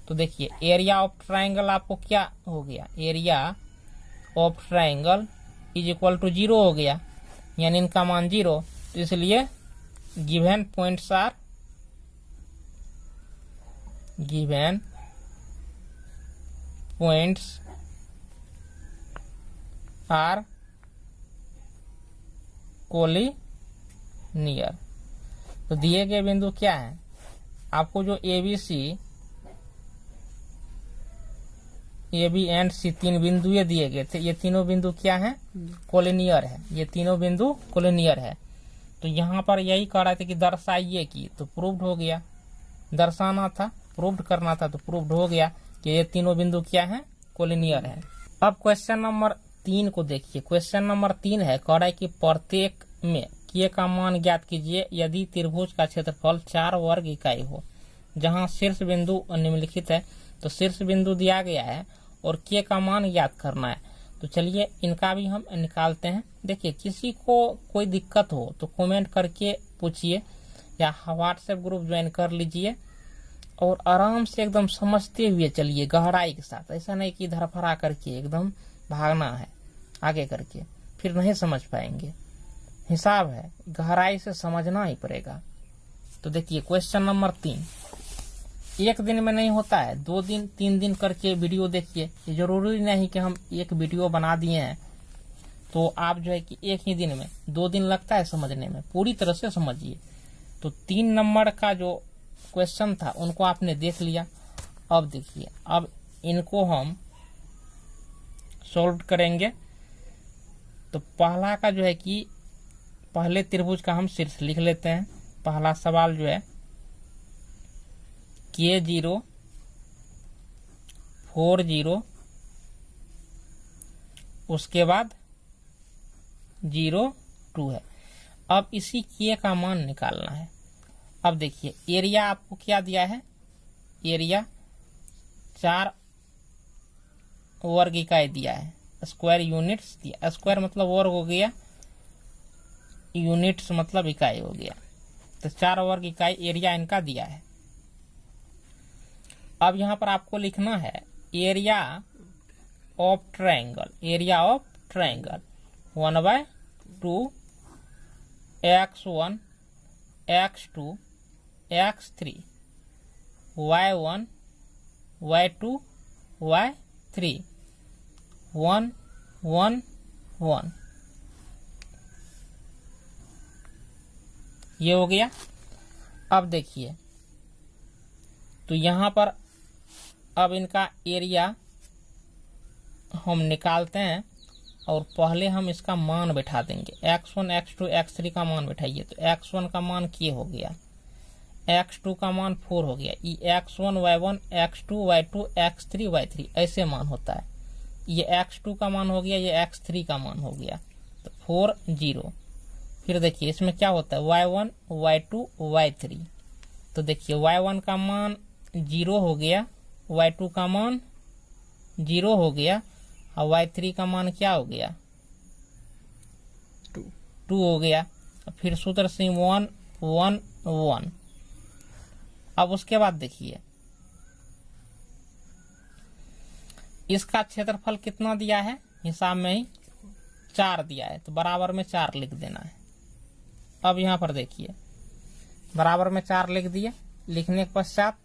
तो देखिए एरिया ऑफ ट्राइंगल आपको क्या हो गया, area of triangle is equal to 0 हो गया, यानी इनका मान 0। तो इसलिए गिवन पॉइंट्स आर कोलिनियर। तो दिए गए बिंदु क्या है, आपको जो AB एंड C 3 बिंदु ये दिए गए थे, ये तीनों बिंदु क्या है, कोलिनियर है, ये तीनों बिंदु कोलिनियर है। तो यहाँ पर यही कह रहे थे कि दर्शाइए की, तो प्रूव्ड हो गया, दर्शाना था, प्रूव्ड करना था, तो प्रूव्ड हो गया कि ये तीनों बिंदु क्या है, कोलिनियर है। अब क्वेश्चन नंबर 3 को देखिए। क्वेश्चन नंबर 3 है, कह रहा है कि प्रत्येक में K का मान ज्ञात कीजिए यदि त्रिभुज का क्षेत्रफल 4 वर्ग इकाई हो, जहाँ शीर्ष बिंदु निम्नलिखित है। तो शीर्ष बिंदु दिया गया है और K का मान ज्ञात करना है। तो चलिए इनका भी हम निकालते हैं। देखिए किसी को कोई दिक्कत हो तो कमेंट करके पूछिए या व्हाट्सएप ग्रुप ज्वाइन कर लीजिए और आराम से एकदम समझते हुए चलिए गहराई के साथ। ऐसा नहीं कि धरफरा करके एकदम भागना है आगे करके, फिर नहीं समझ पाएंगे। हिसाब है, गहराई से समझना ही पड़ेगा। तो देखिए क्वेश्चन नंबर 3 एक दिन में नहीं होता है, 2 दिन 3 दिन करके वीडियो देखिए। ये जरूरी नहीं कि हम एक वीडियो बना दिए हैं तो आप जो है कि एक ही दिन में, 2 दिन लगता है समझने में, पूरी तरह से समझिए। तो 3 नंबर का जो क्वेश्चन था उनको आपने देख लिया। अब देखिए, अब इनको हम सॉल्व करेंगे। तो पहला का जो है कि पहले त्रिभुज का हम शीर्ष लिख लेते हैं। पहला सवाल जो है K0 4 0 उसके बाद 0 2 है। अब इसी K का मान निकालना है। अब देखिए एरिया आपको क्या दिया है, एरिया 4 वर्ग इकाई दिया है, स्क्वायर यूनिट्स दिया। स्क्वायर मतलब वर्ग हो गया, यूनिट्स मतलब इकाई हो गया। तो 4 वर्ग इकाई एरिया इनका दिया है। अब यहां पर आपको लिखना है area of triangle, area of triangle 1/2 x1 x2 x3 y1 y2 y3 1 1 1 ये हो गया। अब देखिए तो यहां पर अब इनका एरिया हम निकालते हैं और पहले हम इसका मान बैठा देंगे। x1 x2 x3 का मान बैठाइए। तो x1 का मान क्या हो गया, x2 का मान 4 हो गया। ये x1 y1 x2 y2 x3 y3 ऐसे मान होता है। ये x2 का मान हो गया, ये x3 का मान हो गया। तो 4 0। फिर देखिए इसमें क्या होता है y1 y2 y3। तो देखिए y1 का मान 0 हो गया, y2 का मान 0 हो गया और y3 का मान क्या हो गया 2 हो गया। फिर सूत्र से 1 1 1। अब उसके बाद देखिए इसका क्षेत्रफल कितना दिया है, हिसाब में ही 4 दिया है। तो बराबर में 4 लिख देना है। अब यहां पर देखिए बराबर में 4 लिख दिए। लिखने के पश्चात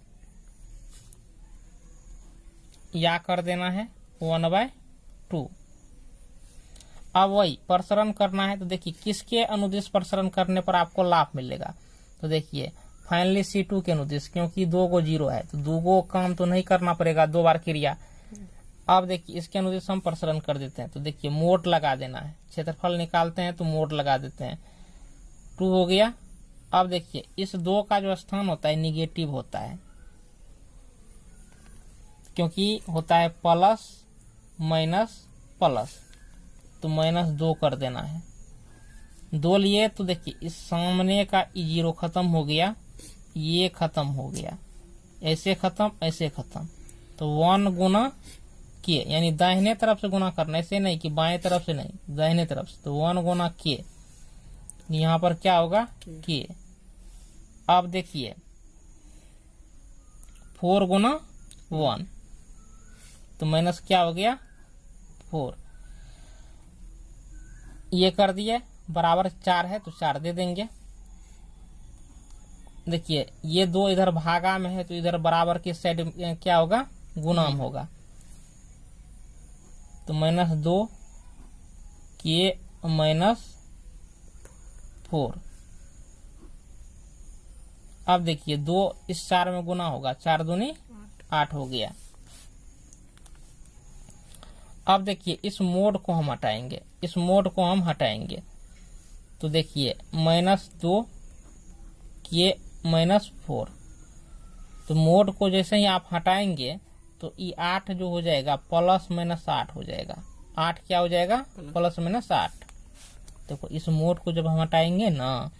या कर देना है 1/2। अब वही प्रसरण करना है। तो देखिए किसके अनुदिश प्रसरण करने पर आपको लाभ मिलेगा। तो देखिए फाइनली C2 के अनुदिश, क्योंकि 2 को 0 है तो 2 को काम तो नहीं करना पड़ेगा, 2 बार क्रिया। अब देखिए इसके अनुदिश हम प्रसरण कर देते हैं। तो देखिए मोड लगा देना है, क्षेत्रफल निकालते हैं तो मोड लगा देते हैं। 2 हो गया। अब देखिए इस 2 का जो स्थान होता है निगेटिव होता है, क्योंकि होता है प्लस माइनस प्लस। तो -2 कर देना है। 2 लिए तो देखिए इस सामने का 0 खत्म हो गया, ये खत्म हो गया, ऐसे खत्म ऐसे खत्म। तो 1 गुना के, यानी दाहिने तरफ से गुना करना, ऐसे नहीं कि बाएं तरफ से नहीं, दाहिने तरफ से। तो 1 गुना के, यहाँ पर क्या होगा के। अब देखिए 4 गुना 1 तो माइनस क्या हो गया 4। ये कर दिए, बराबर 4 है तो 4 दे देंगे। देखिए ये 2 इधर भागा में है तो इधर बराबर के साइड क्या होगा गुणाम होगा। तो -2 के -4। अब देखिए 2 इस 4 में गुना होगा, 4 दूनी 8 हो गया। अब देखिए इस मोड को हम हटाएंगे, इस मोड को हम हटाएंगे। तो देखिए -2 के -4। तो मोड को जैसे ही आप हटाएंगे तो ये 8 जो हो जाएगा +-8 हो जाएगा। 8 क्या हो जाएगा +-8। देखो इस मोड को जब हम हटाएंगे ना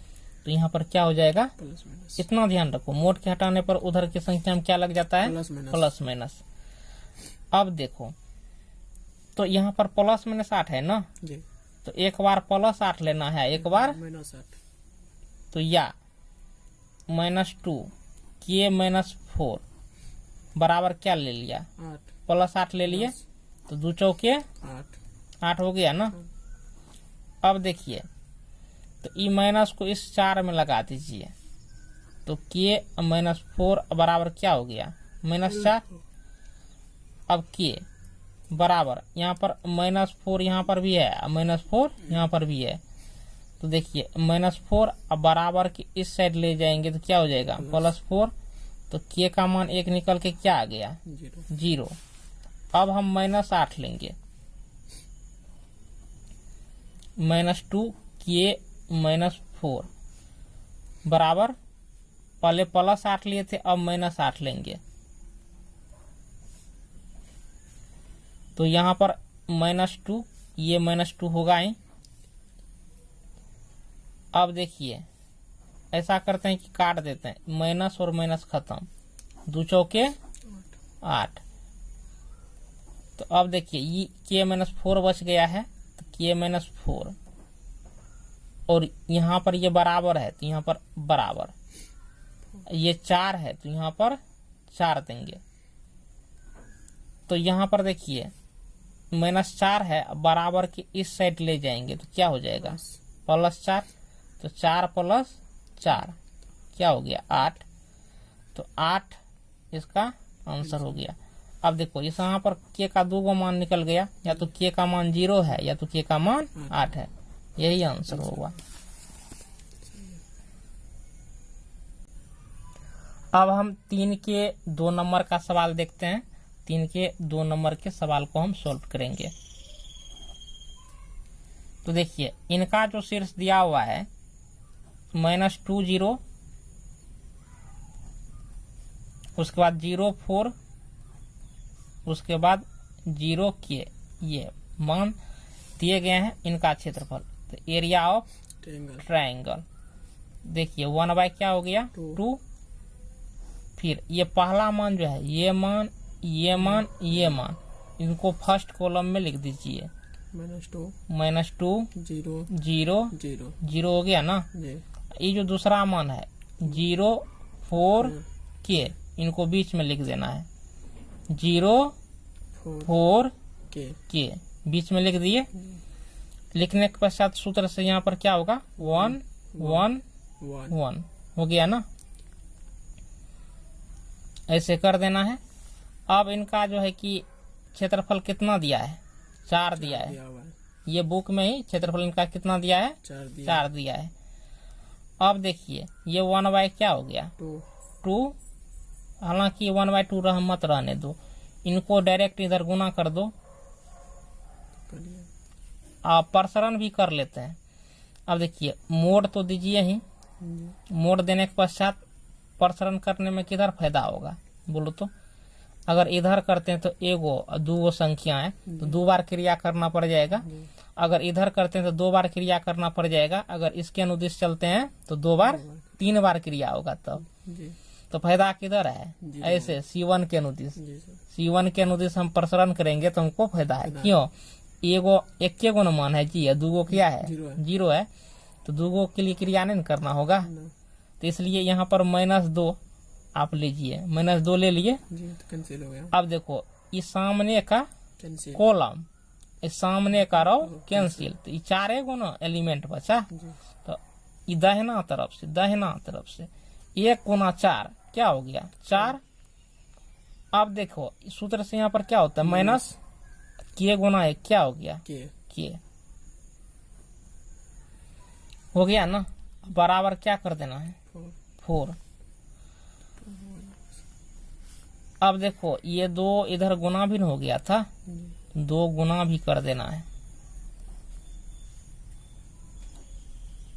तो यहाँ पर क्या हो जाएगा इतना ध्यान रखो, मोड के हटाने पर उधर की संख्या में क्या लग जाता है प्लस माइनस। अब देखो तो यहाँ पर प्लस माइनस 8 है ना, जी। तो एक बार प्लस 8 लेना है, एक बार -8। तो या -2 के -4 बराबर क्या ले लिया, 8 +8 ले लिए, तो 2 चौके 8 हो गया ना। अब देखिए तो ई माइनस को इस 4 में लगा दीजिए, तो के -4 बराबर क्या हो गया, -4। अब के बराबर यहाँ पर -4 यहाँ पर भी है, -4 यहाँ पर भी है, तो देखिए -4 अब बराबर के इस साइड ले जाएंगे तो क्या हो जाएगा, +4। तो के का मान 1 निकल के क्या आ गया, 0। अब हम -8 लेंगे, -2 के -4 बराबर, पहले +8 लिए थे, अब -8 लेंगे, तो यहाँ पर -2 ये -2 होगा ही। अब देखिए ऐसा करते हैं कि काट देते हैं, माइनस और माइनस खत्म, 2 चौके 8। तो अब देखिए ये के -4 बच गया है, तो के -4 और यहाँ पर ये बराबर है, तो यहाँ पर बराबर, ये 4 है तो यहाँ पर 4 देंगे। तो यहाँ पर देखिए -4 है, बराबर के इस साइड ले जाएंगे तो क्या हो जाएगा, +4। तो 4 + 4 क्या हो गया, 8। तो 8 इसका आंसर हो गया। अब देखो इस यहाँ पर के का 2 मान निकल गया, या तो के का मान 0 है या तो के का मान 8 है, यही आंसर होगा। अब हम 3 के 2 नंबर का सवाल देखते हैं। 3 के 2 नंबर के सवाल को हम सॉल्व करेंगे। तो देखिए इनका जो शीर्ष दिया हुआ है -2 0, उसके बाद 0 4, उसके बाद 0 के, ये मान दिए गए हैं। इनका क्षेत्रफल, तो एरिया ऑफ ट्रायंगल देखिए 1/, क्या हो गया 2। फिर ये पहला मान जो है, ये मान ये मान ये मान, इनको फर्स्ट कॉलम में लिख दीजिए, -2 0 0 0 0 हो गया ना। ये जो दूसरा मान है 0 4 के, इनको बीच में लिख देना है, 0 4 के बीच में लिख दिए। लिखने के पश्चात सूत्र से यहाँ पर क्या होगा, 1 1 1 हो गया ना, ऐसे कर देना है। अब इनका जो है कि क्षेत्रफल कितना दिया है, 4 दिया है, ये बुक में ही क्षेत्रफल इनका कितना दिया है, 4 दिया है। अब देखिए ये 1/, क्या हो गया 2, हालांकि 1/2 रह मत रहने दो, इनको डायरेक्ट इधर गुना कर दो, आप प्रसरण भी कर लेते हैं। अब देखिए मोड तो दीजिए ही, मोड देने के पश्चात प्रसरण करने में किधर फायदा होगा बोलो तो, अगर इधर करते हैं तो 1 2 संख्या है तो 2 बार क्रिया करना पड़ जाएगा, अगर इधर करते हैं तो 2 बार क्रिया करना पड़ जाएगा, अगर इसके अनुदिश चलते हैं तो 3 बार क्रिया होगा, तब तो फायदा किधर है, ऐसे C1 के अनुदिश, C1 के अनुदिश हम प्रसरण करेंगे तो हमको फायदा है। क्यों, एक के गुण मान है जी, 2 क्या है 0 है, तो 2 के लिए क्रिया नहीं करना होगा, तो इसलिए यहाँ पर -2 आप लीजिए, -2 ले लिए, कैंसिल हो गया। अब देखो इस सामने का कॉलम, इस सामने का रो कैंसिल, तो ये 4 गुना एलिमेंट बचा, तो दाहिना तरफ से 1 गुना 4 क्या हो गया 4। अब देखो सूत्र से यहाँ पर क्या होता है, माइनस के गुना 1 क्या हो गया के हो गया ना, बराबर क्या कर देना है 4। अब देखो ये 2 इधर गुना भी हो गया था, 2 गुना भी कर देना है,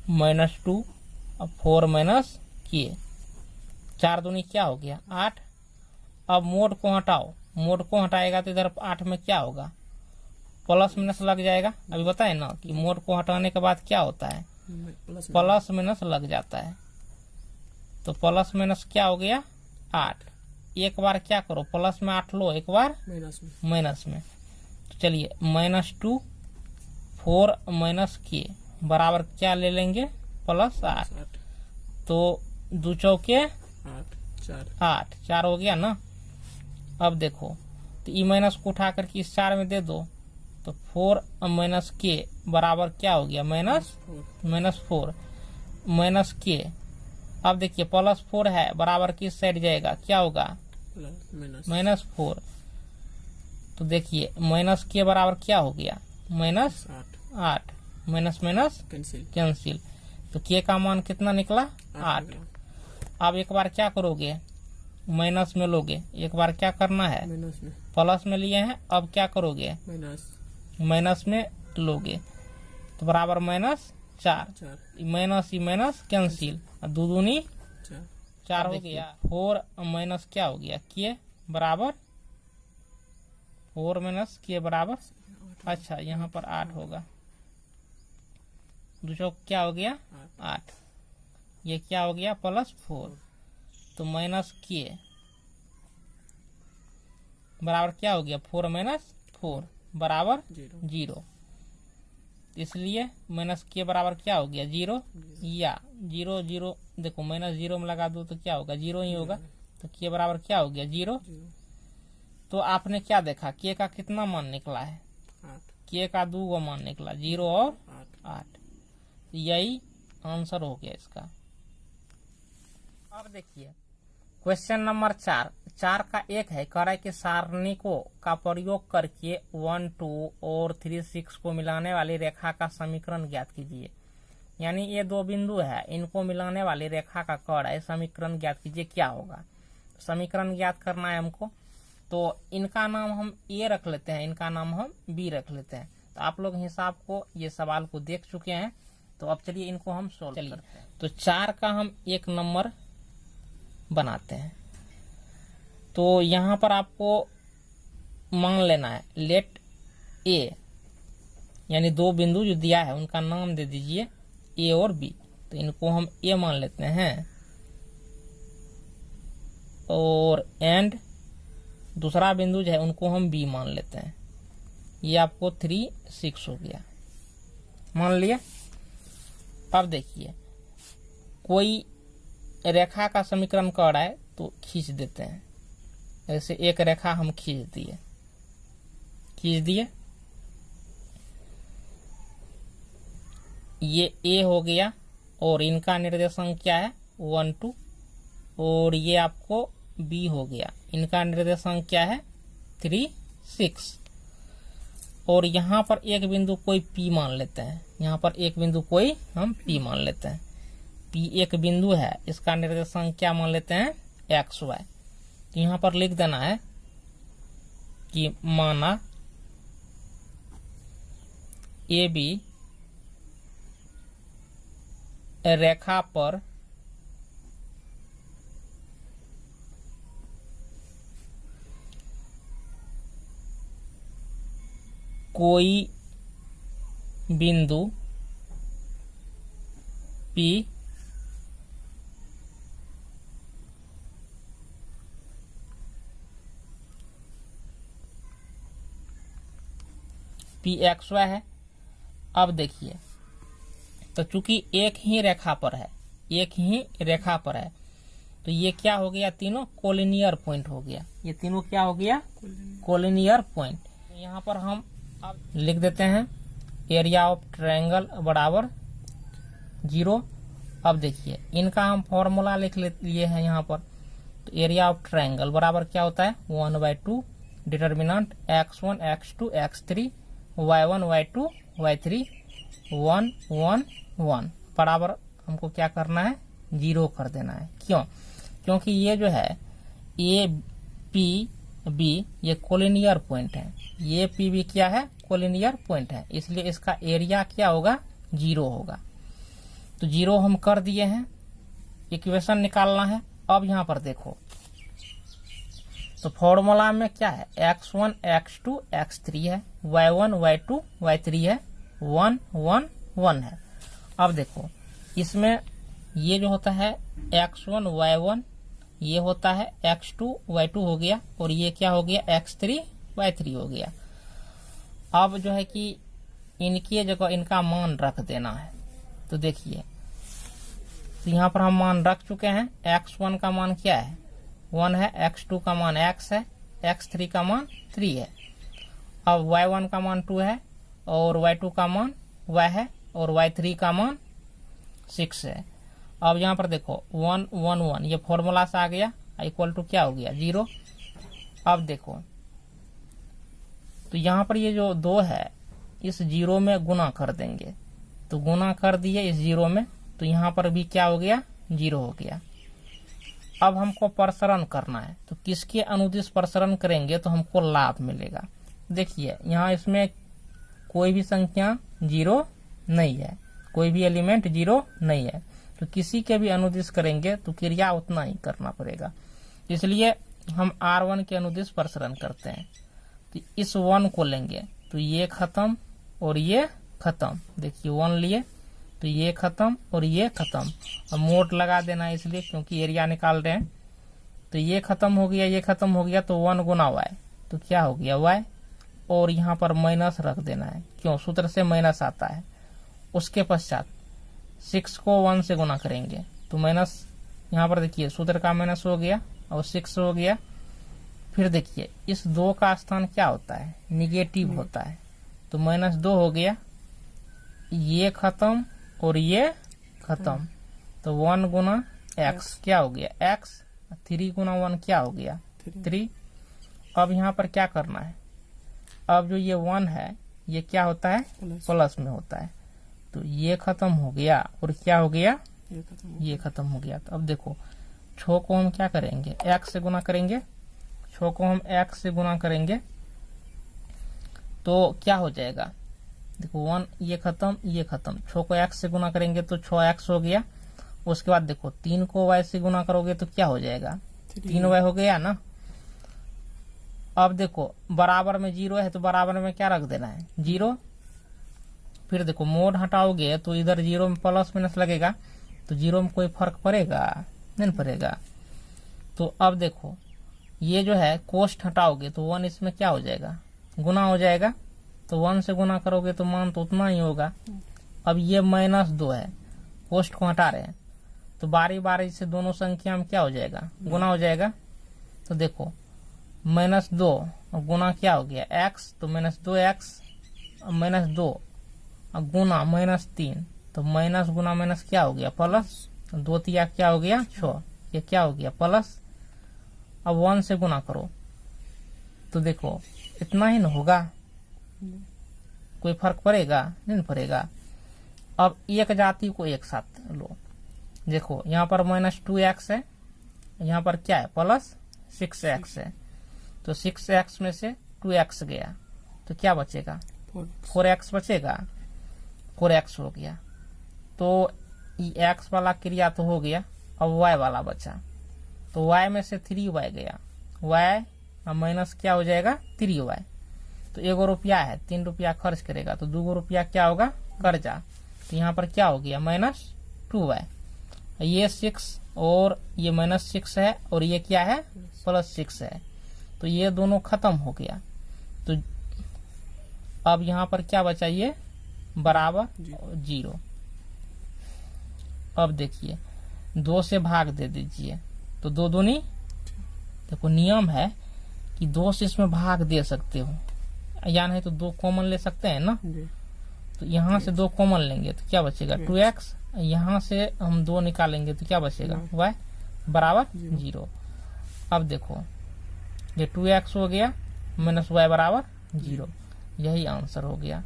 -2 अब 4 माइनस के, 4 दूनी क्या हो गया 8। अब मोड को हटाओ, मोड को हटाएगा तो इधर 8 में क्या होगा, प्लस माइनस लग जाएगा। अभी बताए ना कि मोड को हटाने के बाद क्या होता है, प्लस माइनस लग जाता है, तो प्लस माइनस क्या हो गया 8। एक बार क्या करो, प्लस में 8 लो, एक बार माइनस में, तो चलिए -2 4 - k बराबर क्या ले लेंगे, +8। 8 तो 2 चौके 8 4 8, 4 हो गया ना। अब देखो तो ई माइनस को उठा करके इस 4 में दे दो, तो 4 - k बराबर क्या हो गया, -4 -k। अब देखिए +4 है, बराबर किस साइड जाएगा, क्या होगा, -4। तो देखिए -k बराबर क्या हो गया, -8, माइनस कैंसिल। तो k का मान कितना निकला, 8। अब एक बार क्या करोगे, माइनस में लोगे, एक बार क्या करना है, प्लस में लिए हैं, अब क्या करोगे, माइनस में लोगे, तो बराबर -4, माइनस कैंसिल, 2 दूनी 4 हो गया। 4 माइनस क्या हो गया, k बराबर 4 - k बराबर, अच्छा यहाँ पर 8 होगा, 2 चौक क्या हो गया 8, ये क्या हो गया +4, तो -k बराबर क्या हो गया, 4 - 4 बराबर 0। इसलिए -k बराबर क्या हो गया, 0, या 0 0 देखो -0 में लगा दो तो क्या होगा, 0 ही होगा। तो k बराबर क्या हो गया, 0। तो आपने क्या देखा, k का कितना मान निकला है, k का 2 मान निकला, 0 और 8। यही आंसर हो गया इसका। अब देखिए क्वेश्चन नंबर 4 का एक है, कह रहा है कि सारणिकों का प्रयोग करके 1 2 और 3 6 को मिलाने वाली रेखा का समीकरण ज्ञात कीजिए। यानी ये 2 बिंदु है, इनको मिलाने वाली रेखा का कह रहा है समीकरण ज्ञात कीजिए, क्या होगा। समीकरण ज्ञात करना है हमको, तो इनका नाम हम ए रख लेते हैं, इनका नाम हम बी रख लेते हैं। तो आप लोग हिसाब को ये सवाल को देख चुके हैं, तो अब चलिए इनको हम सोल्व करते हैं। तो 4 का हम 1 नंबर बनाते हैं। तो यहाँ पर आपको मान लेना है, लेट ए, यानी 2 बिंदु जो दिया है उनका नाम दे दीजिए ए और बी। तो इनको हम ए मान लेते हैं, और एंड दूसरा बिंदु जो है उनको हम बी मान लेते हैं। ये आपको 3 6 हो गया, मान लिया। अब देखिए कोई रेखा का समीकरण कर रहा है तो खींच देते हैं, ऐसे एक रेखा हम खींच दिए, ये ए हो गया, और इनका निर्देशांक क्या है 1 2, और ये आपको बी हो गया, इनका निर्देशांक क्या है 3 6। और यहाँ पर एक बिंदु कोई P मान लेते हैं, यहाँ पर एक बिंदु कोई हम P मान लेते हैं, P एक बिंदु है, इसका निर्देशांक क्या मान लेते हैं XY। तो यहाँ पर लिख देना है कि माना AB रेखा पर कोई बिंदु P PXY है। अब देखिए, तो चूंकि एक ही रेखा पर है, तो ये क्या हो गया, तीनों कोलिनियर पॉइंट हो गया, ये तीनों क्या हो गया, कोलिनियर पॉइंट। यहाँ पर हम अब लिख देते हैं एरिया ऑफ ट्रायंगल बराबर 0। अब देखिए इनका हम फॉर्मूला लिख लिए हैं यहाँ पर। तो एरिया ऑफ ट्रायंगल बराबर क्या होता है 1/2 determinant x1 x2 x3 y1 y2 y3 1 1 1 बराबर हमको क्या करना है 0 कर देना है। क्यों? क्योंकि ये जो है ए पी बी ये कोलिनियर पॉइंट है, ये पी बी क्या है कोलिनियर पॉइंट है, इसलिए इसका एरिया क्या होगा 0 होगा। तो 0 हम कर दिए हैं, इक्वेशन निकालना है। अब यहाँ पर देखो तो फॉर्मूला में क्या है x1 x2 x3 है, y1 y2 y3 है, 1 1 1 है। अब देखो इसमें ये जो होता है x1 y1 ये होता है x2 y2 हो गया, और ये क्या हो गया x3 y3 हो गया। अब जो है कि इनकी जगह इनका मान रख देना है। तो देखिए, तो यहाँ पर हम मान रख चुके हैं। x1 का मान क्या है, 1 है। x2 का मान x है। x3 का मान 3 है। अब y1 का मान 2 है और y2 का मान y है और y3 का मान 6 है। अब यहाँ पर देखो 1 1 1 ये फॉर्मूला से आ गया, इक्वल टू क्या हो गया 0। अब देखो तो यहाँ पर ये जो 2 है इस 0 में गुना कर देंगे, तो गुना कर दिए इस 0 में, तो यहाँ पर भी क्या हो गया 0 हो गया। अब हमको प्रसरण करना है, तो किसके अनुदिश प्रसरण करेंगे तो हमको लाभ मिलेगा। देखिए यहाँ इसमें कोई भी संख्या 0 नहीं है, कोई भी एलिमेंट 0 नहीं है, तो किसी के भी अनुदिश करेंगे तो क्रिया उतना ही करना पड़ेगा। इसलिए हम R1 के अनुदिश प्रसरण करते हैं। तो इस 1 को लेंगे तो ये खत्म और ये खत्म। देखिए 1 लिए तो ये खत्म और ये खत्म। अब मोड लगा देना है इसलिए क्योंकि एरिया निकाल रहे हैं। तो ये खत्म हो गया, ये खत्म हो गया, तो 1 गुना y, तो क्या हो गया y। और यहाँ पर माइनस रख देना है, क्यों, सूत्र से माइनस आता है। उसके पश्चात 6 को 1 से गुना करेंगे तो माइनस, यहाँ पर देखिए सूत्र का माइनस हो गया और 6 हो गया। फिर देखिए इस 2 का स्थान क्या होता है, निगेटिव होता है, तो -2 हो गया। ये खत्म और ये खत्म, तो 1 गुना x क्या हो गया x, 3 गुना 1 क्या हो गया 3। अब यहाँ पर क्या करना है, अब जो ये 1 है ये क्या होता है प्लस में होता है, तो ये खत्म हो गया और क्या हो गया ये खत्म हो गया। तो अब देखो 6 को हम क्या करेंगे x से गुना करेंगे, 6 को हम x से गुना करेंगे तो क्या हो जाएगा, देखो 1 ये खत्म ये खत्म, 6 को x से गुना करेंगे तो 6x हो गया। उसके बाद देखो 3 को y से गुना करोगे तो क्या हो जाएगा 3y हो गया ना। अब देखो बराबर में 0 है तो बराबर में क्या रख देना है 0। फिर देखो मोड हटाओगे तो इधर 0 में प्लस माइनस लगेगा, तो 0 में कोई फर्क पड़ेगा नहीं पड़ेगा। तो अब देखो ये जो है कोष्ठ हटाओगे तो 1 इसमें क्या हो जाएगा गुना हो जाएगा, तो 1 से गुना करोगे तो मान तो उतना ही होगा। अब ये -2 है, कोष्ठ को हटा रहे हैं, तो बारी बारी से दोनों संख्या में क्या हो जाएगा गुना हो जाएगा। तो देखो -2 और गुना क्या हो गया x, तो -2x -2 गुना -3, तो माइनस गुना माइनस क्या हो गया प्लस, 2 तिया क्या हो गया 6, ये क्या हो गया प्लस। अब 1 से गुना करो तो देखो इतना ही न होगा, कोई फर्क पड़ेगा नहीं पड़ेगा। अब एक जाति को एक साथ लो, देखो यहाँ पर -2x है, यहाँ पर क्या है प्लस 6x है, तो 6x में से 2x गया तो क्या बचेगा 4x बचेगा, 4x हो गया। तो x वाला क्रिया तो हो गया, अब y वाला बचा, तो y में से 3y गया, y माइनस क्या हो जाएगा 3y। तो 1 रुपया है, 3 रुपया खर्च करेगा तो 2 रुपया क्या होगा कर्जा, तो यहाँ पर क्या हो गया -2y। ये 6 और ये -6 है और ये क्या है +6 है, तो ये दोनों खत्म हो गया। तो अब यहाँ पर क्या बचा, ये बराबर 0। अब देखिए 2 से भाग दे दीजिए तो 2 दूनी, देखो नियम है कि 2 से इसमें भाग दे सकते हो, या नहीं तो 2 कॉमन ले सकते हैं ना। तो यहाँ से 2 कॉमन लेंगे तो क्या बचेगा 2x, यहाँ से हम 2 निकालेंगे तो क्या बचेगा y बराबर 0। अब देखो ये 2x हो गया -y बराबर 0, यही आंसर हो गया।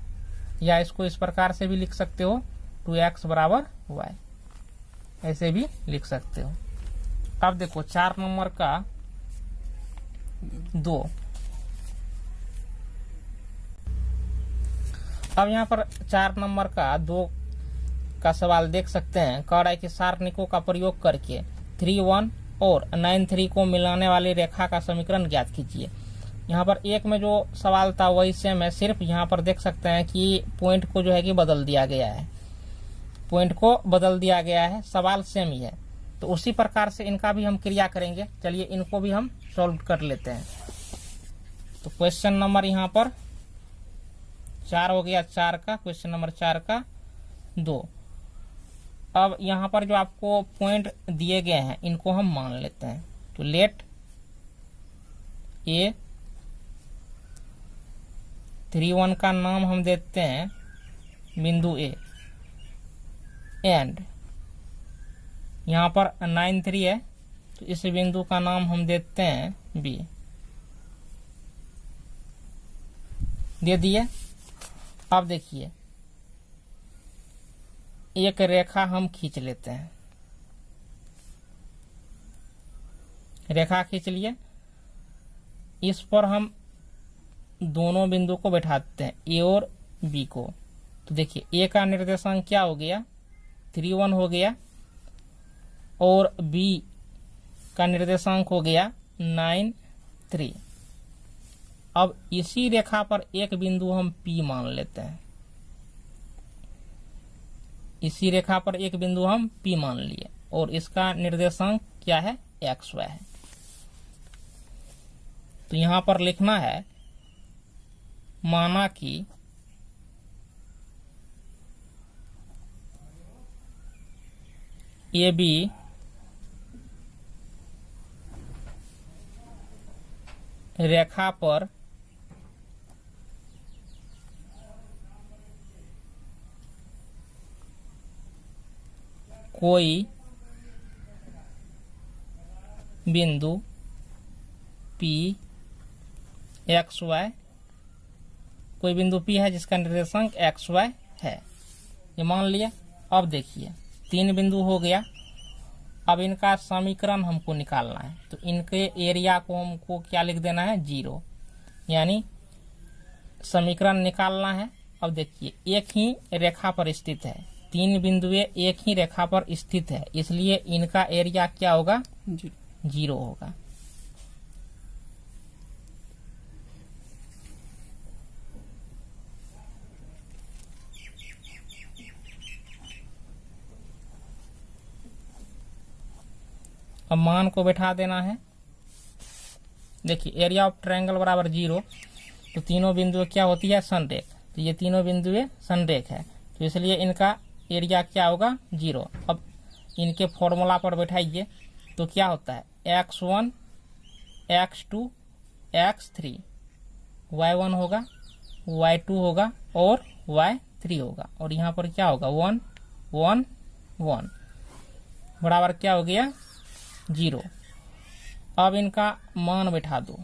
या इसको इस प्रकार से भी लिख सकते हो 2x बराबर y, ऐसे भी लिख सकते हो। अब देखो 4 नंबर का 2, अब यहाँ पर 4 नंबर का 2 का सवाल देख सकते हैं। कह रहा है कि सारणिकों का प्रयोग करके 3 1 और 9 3 को मिलाने वाली रेखा का समीकरण ज्ञात कीजिए। यहाँ पर एक में जो सवाल था वही सेम है, सिर्फ यहाँ पर देख सकते हैं कि पॉइंट को जो है कि बदल दिया गया है, पॉइंट को बदल दिया गया है, सवाल सेम ही है। तो उसी प्रकार से इनका भी हम क्रिया करेंगे। चलिए इनको भी हम सॉल्व कर लेते हैं। तो क्वेश्चन नंबर यहाँ पर 4 हो गया 4 का, क्वेश्चन नंबर 4 का 2। अब यहाँ पर जो आपको पॉइंट दिए गए हैं इनको हम मान लेते हैं। तो लेट ए 3 1 का नाम हम देते हैं बिंदु ए, एंड यहाँ पर 9 3 है तो इस बिंदु का नाम हम देते हैं बी। दे दिए। अब देखिए एक रेखा हम खींच लेते हैं, रेखा खींच लिए, इस पर हम दोनों बिंदु को बैठाते हैं ए और बी को। तो देखिए ए का निर्देशांक क्या हो गया 3 1 हो गया और बी का निर्देशांक हो गया 9 3। अब इसी रेखा पर एक बिंदु हम P मान लेते हैं, इसी रेखा पर एक बिंदु हम P मान लिए और इसका निर्देशांक क्या है XY है। तो यहां पर लिखना है माना कि AB रेखा पर कोई बिंदु P XY, कोई बिंदु P है जिसका निर्देशांक XY है, ये मान लिया। अब देखिए 3 बिंदु हो गया। अब इनका समीकरण हमको निकालना है, तो इनके एरिया को हमको क्या लिख देना है 0, यानी समीकरण निकालना है। अब देखिए एक ही रेखा पर स्थित है, 3 बिंदुएं एक ही रेखा पर स्थित है, इसलिए इनका एरिया क्या होगा 0 होगा। अब मान को बैठा देना है। देखिए एरिया ऑफ ट्रायंगल बराबर 0, तो तीनों बिंदु क्या होती है संरेख, तो ये तीनों बिंदुएं संरेख है, तो इसलिए इनका एरिया क्या होगा 0। अब इनके फॉर्मूला पर बैठाइए तो क्या होता है x1 x2 x3, y1 होगा y2 होगा और y3 होगा, और यहाँ पर क्या होगा 1 1 1 बराबर क्या हो गया 0। अब इनका मान बैठा दो,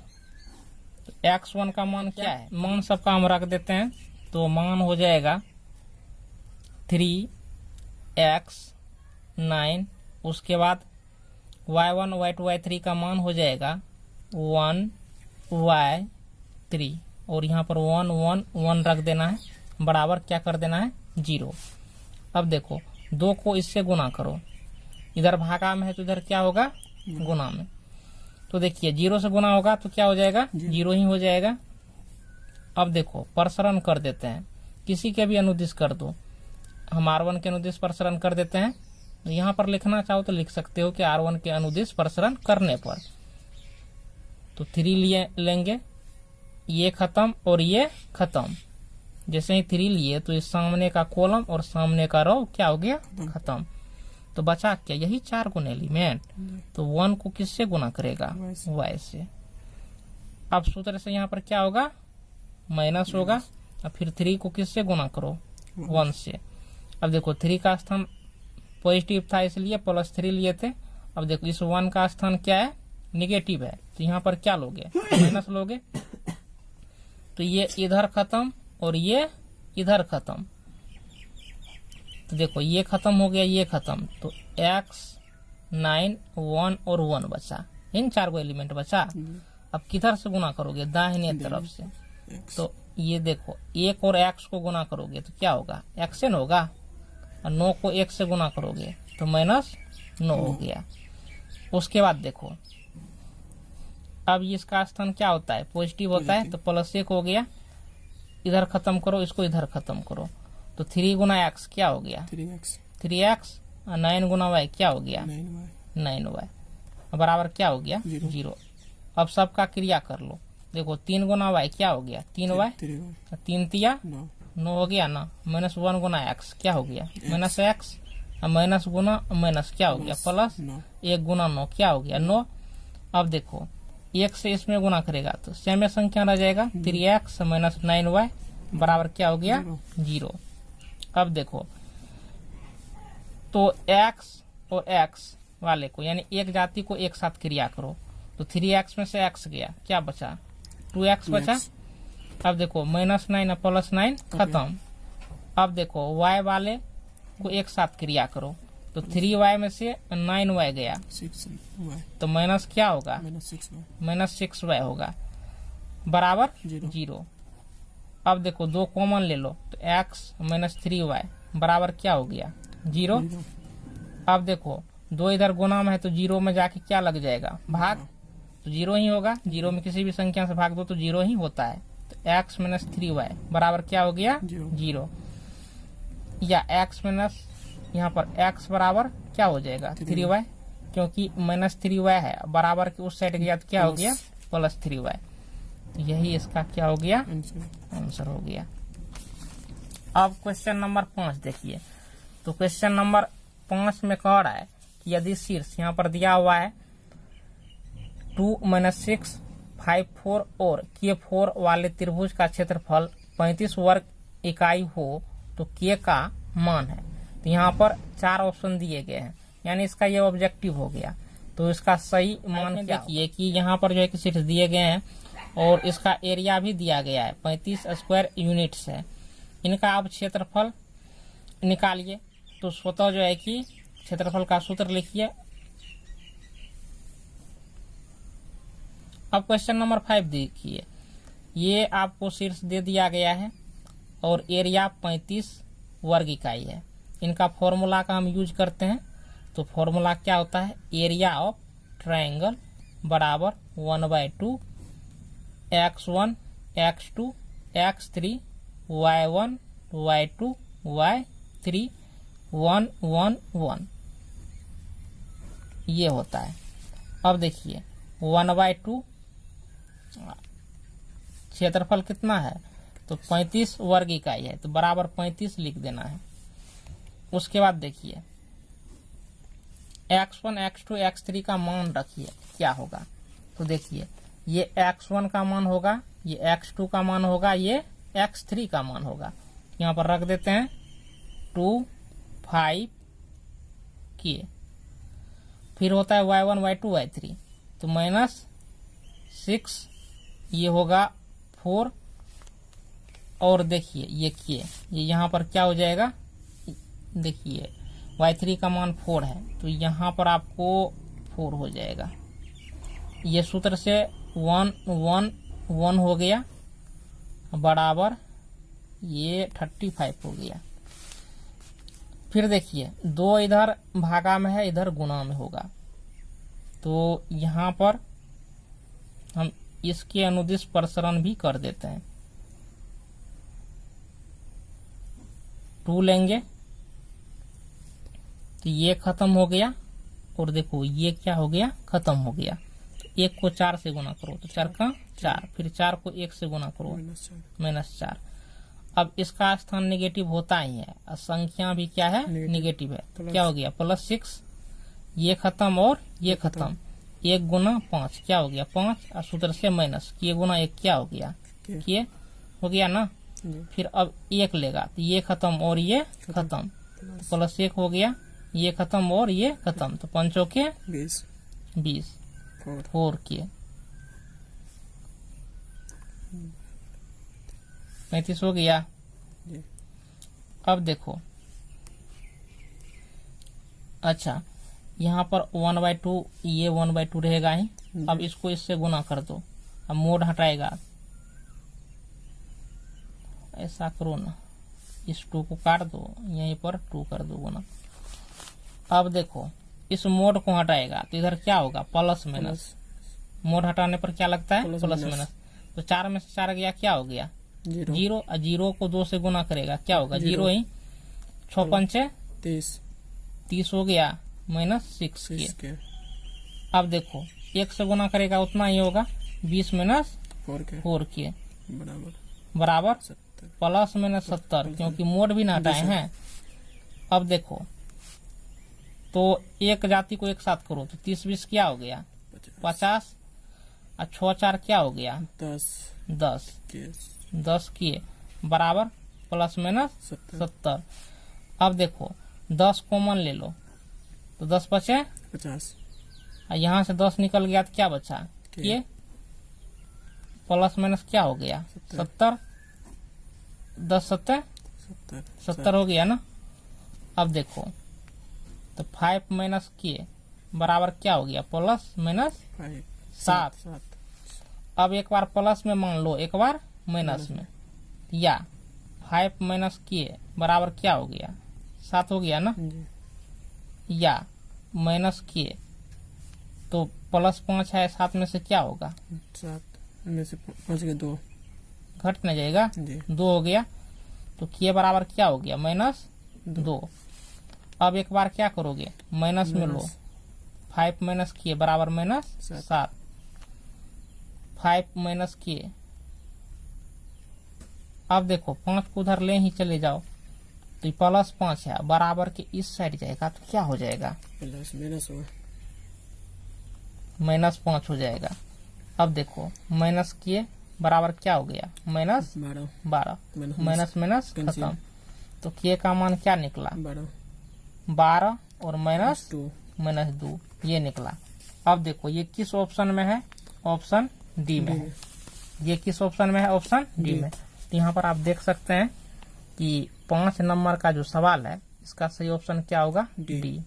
तो x1 का मान क्या है, मान सबका हम रख देते हैं, तो मान हो जाएगा 3x 9, उसके बाद y1 y2 y3 का मान हो जाएगा 1 y3, और यहाँ पर 1 1 1 रख देना है, बराबर क्या कर देना है 0। अब देखो 2 को इससे गुना करो, इधर भागा में है तो इधर क्या होगा गुना में, तो देखिए 0 से गुना होगा तो क्या हो जाएगा 0 ही हो जाएगा। अब देखो प्रसरण कर देते हैं, किसी के भी अनुदिश कर दो, हम R1 के अनुदिश प्रसरण कर देते हैं। यहाँ पर लिखना चाहो तो लिख सकते हो कि R1 के अनुदिश प्रसरण करने पर, तो 3 लिए लेंगे, ये खत्म और ये खत्म। जैसे ही 3 लिए तो इस सामने का कॉलम और सामने का रो क्या हो गया खत्म, तो बचा क्या यही 4 गुना एलिमेंट, तो 1 को किससे गुना करेगा y से। अब सूत्र से यहाँ पर क्या होगा माइनस होगा, अब फिर 3 को किससे गुना करो 1 से। अब देखो 3 का स्थान पॉजिटिव था इसलिए +3 लिए थे, अब देखो इस 1 का स्थान क्या है निगेटिव है, तो यहाँ पर क्या लोगे माइनस लोगे, तो ये इधर खत्म और ये इधर खत्म, तो देखो ये खत्म हो गया ये खत्म, तो x 9 1 और 1 बचा, इन 4 को एलिमेंट बचा। अब किधर से गुना करोगे दाहिने तरफ से, तो ये देखो 1 और x को गुना करोगे तो क्या होगा xn होगा, और 9 को 1 से गुना करोगे तो -9 हो गया। उसके बाद देखो अब इसका स्थान क्या होता है पॉजिटिव होता है, तो +1 हो गया, इधर खत्म करो इसको इधर खत्म करो, तो 3 गुना x क्या हो गया 3x, और 9 गुना y क्या हो गया 9y, बराबर क्या हो गया 0। अब सबका क्रिया कर लो, देखो 3 गुना वाई क्या हो गया 3y, 3 तिया 9 हो गया ना, माइनस 1 गुना एक्स क्या हो गया माइनस एक्स, माइनस गुना माइनस क्या हो गया प्लस 1 गुना 9 क्या हो गया 9। अब देखो 1 से इसमें गुना करेगा तो सेम संख्या रह जाएगा 3x माइनस 9y बराबर क्या हो गया 0। अब देखो तो x और x वाले को यानी एक जाति को एक साथ क्रिया करो तो 3x में से x गया क्या बचा 2x बचा। अब देखो माइनस 9 प्लस 9 खत्म। अब देखो y वाले को एक साथ क्रिया करो तो 3y में से 9y गया 6y, तो माइनस क्या होगा माइनस 6y होगा बराबर 0। अब देखो 2 कॉमन ले लो तो x माइनस 3y बराबर क्या हो गया 0। अब देखो 2 इधर गुना में है तो 0 में जाके क्या लग जाएगा भाग, तो 0 ही होगा। 0 में किसी भी संख्या से भाग दो तो 0 ही होता है। तो x माइनस 3y बराबर क्या हो गया 0, या x माइनस यहाँ पर x बराबर क्या हो जाएगा 3y, क्योंकि माइनस 3y है बराबर के उस साइड गया तो क्या हो गया प्लस 3y। यही इसका क्या हो गया आंसर हो गया। अब क्वेश्चन नंबर 5 देखिए। तो क्वेश्चन नंबर 5 में कह रहा है कि यदि शीर्ष यहाँ पर दिया हुआ है 2 - 6 5 4 और k 4 वाले त्रिभुज का क्षेत्रफल 35 वर्ग इकाई हो तो k का मान है। तो यहाँ पर 4 ऑप्शन दिए गए हैं यानी इसका ये ऑब्जेक्टिव हो गया। तो इसका सही मान क्या देखिए कि यहाँ पर जो है कि शीर्ष दिए गए हैं और इसका एरिया भी दिया गया है 35 स्क्वायर यूनिट्स है। इनका आप क्षेत्रफल निकालिए तो स्वतः जो है कि क्षेत्रफल का सूत्र लिखिए। अब क्वेश्चन नंबर 5 देखिए, ये आपको शीर्ष दे दिया गया है और एरिया 35 वर्ग इकाई है। इनका फॉर्मूला का हम यूज करते हैं। तो फॉर्मूला क्या होता है एरिया ऑफ ट्रायंगल बराबर 1/2 x1 x2 x3 y1 y2 y3 1 1 1 ये होता है। अब देखिए 1/2 क्षेत्रफल कितना है तो 35 वर्ग इकाई है तो बराबर 35 लिख देना है। उसके बाद देखिए x1 x2 x3 का मान रखिए क्या होगा। तो देखिए ये x1 का मान होगा, ये x2 का मान होगा, ये x3 का मान होगा। यहाँ पर रख देते हैं 2 5 k। फिर होता है y1 y2 y3 तो -6 ये होगा 4 और देखिए ये k ये यहाँ पर क्या हो जाएगा देखिए y3 का मान 4 है तो यहाँ पर आपको 4 हो जाएगा। ये सूत्र से 1 1 1 हो गया बराबर ये 35 हो गया। फिर देखिए 2 इधर भागा में है इधर गुणा में होगा तो यहाँ पर हम इसके अनुदिश प्रसरण भी कर देते हैं। 2 लेंगे तो ये खत्म हो गया और देखो ये क्या हो गया खत्म हो गया। तो 1 को 4 से गुना करो तो 4 का 4, फिर 4 को 1 से गुना करो -4। अब इसका स्थान नेगेटिव होता ही है, संख्या भी क्या है नेगेटिव है तो क्या हो गया +6 ये खत्म और ये खत्म। 1 गुना 5 क्या हो गया 5 और सूत्र से माइनस k गुना 1 क्या हो गया k हो गया ना। फिर अब 1 लेगा तो ये खत्म और ये खत्म +1 हो गया, ये खत्म और ये खत्म तो 5 के 20 4 के 35 हो गया। अब देखो अच्छा यहाँ पर 1/2 ये 1/2 रहेगा ही। अब इसको इससे गुना कर दो, अब मोड हटाएगा ऐसा करो ना, इस 2 को काट दो यहीं पर 2 कर दो गुना। अब देखो इस मोड को हटाएगा तो इधर क्या होगा प्लस माइनस, मोड हटाने पर क्या लगता है प्लस माइनस। तो 4 में से 4 गया क्या हो गया 0 और 0 को 2 से गुना करेगा क्या होगा 0 ही 6 5 30 हो गया -6 के। अब देखो 1 से गुना करेगा उतना ही होगा 20 - फोर के बराबर 70 प्लस माइनस 70, क्योंकि मोड भी ना हटाए हैं। अब देखो, तो एक जाति को एक साथ करो तो 30 20 क्या हो गया 50, और 6 4 क्या हो गया 10 के 10 किए बराबर प्लस माइनस 70 70। अब देखो 10 कॉमन ले लो तो 10 बचे, 50 और यहाँ से 10 निकल गया तो क्या बचा के। ये प्लस माइनस क्या हो गया 70, 10 70 70 हो गया ना। अब देखो तो 5 माइनस के बराबर क्या हो गया प्लस माइनस 7। अब एक बार प्लस में मान लो, एक बार माइनस में, या 5 माइनस के बराबर क्या हो गया 7 हो गया ना, या माइनस के तो प्लस 5 है, 7 में से क्या होगा 7 में से 5 के 2 घट न जाएगा, 2 हो गया। तो के बराबर क्या हो गया माइनस 2। अब एक बार क्या करोगे माइनस में लो, 5 माइनस के बराबर माइनस 7, 5 माइनस के। अब देखो 5 को उधर ले ही चले जाओ तो प्लस 5 है, बराबर के इस साइड जाएगा तो क्या हो जाएगा प्लस माइनस होगा माइनस 5 हो जाएगा। अब देखो माइनस के बराबर क्या हो गया माइनस 12, माइनस माइनस खत्म। तो के का मान क्या निकला 12 और माइनस 2 ये निकला। अब देखो ये किस ऑप्शन में है, ऑप्शन डी में है। ये किस ऑप्शन में है, ऑप्शन डी में। तो यहाँ पर आप देख सकते हैं कि 5 नंबर का जो सवाल है इसका सही ऑप्शन क्या होगा डी।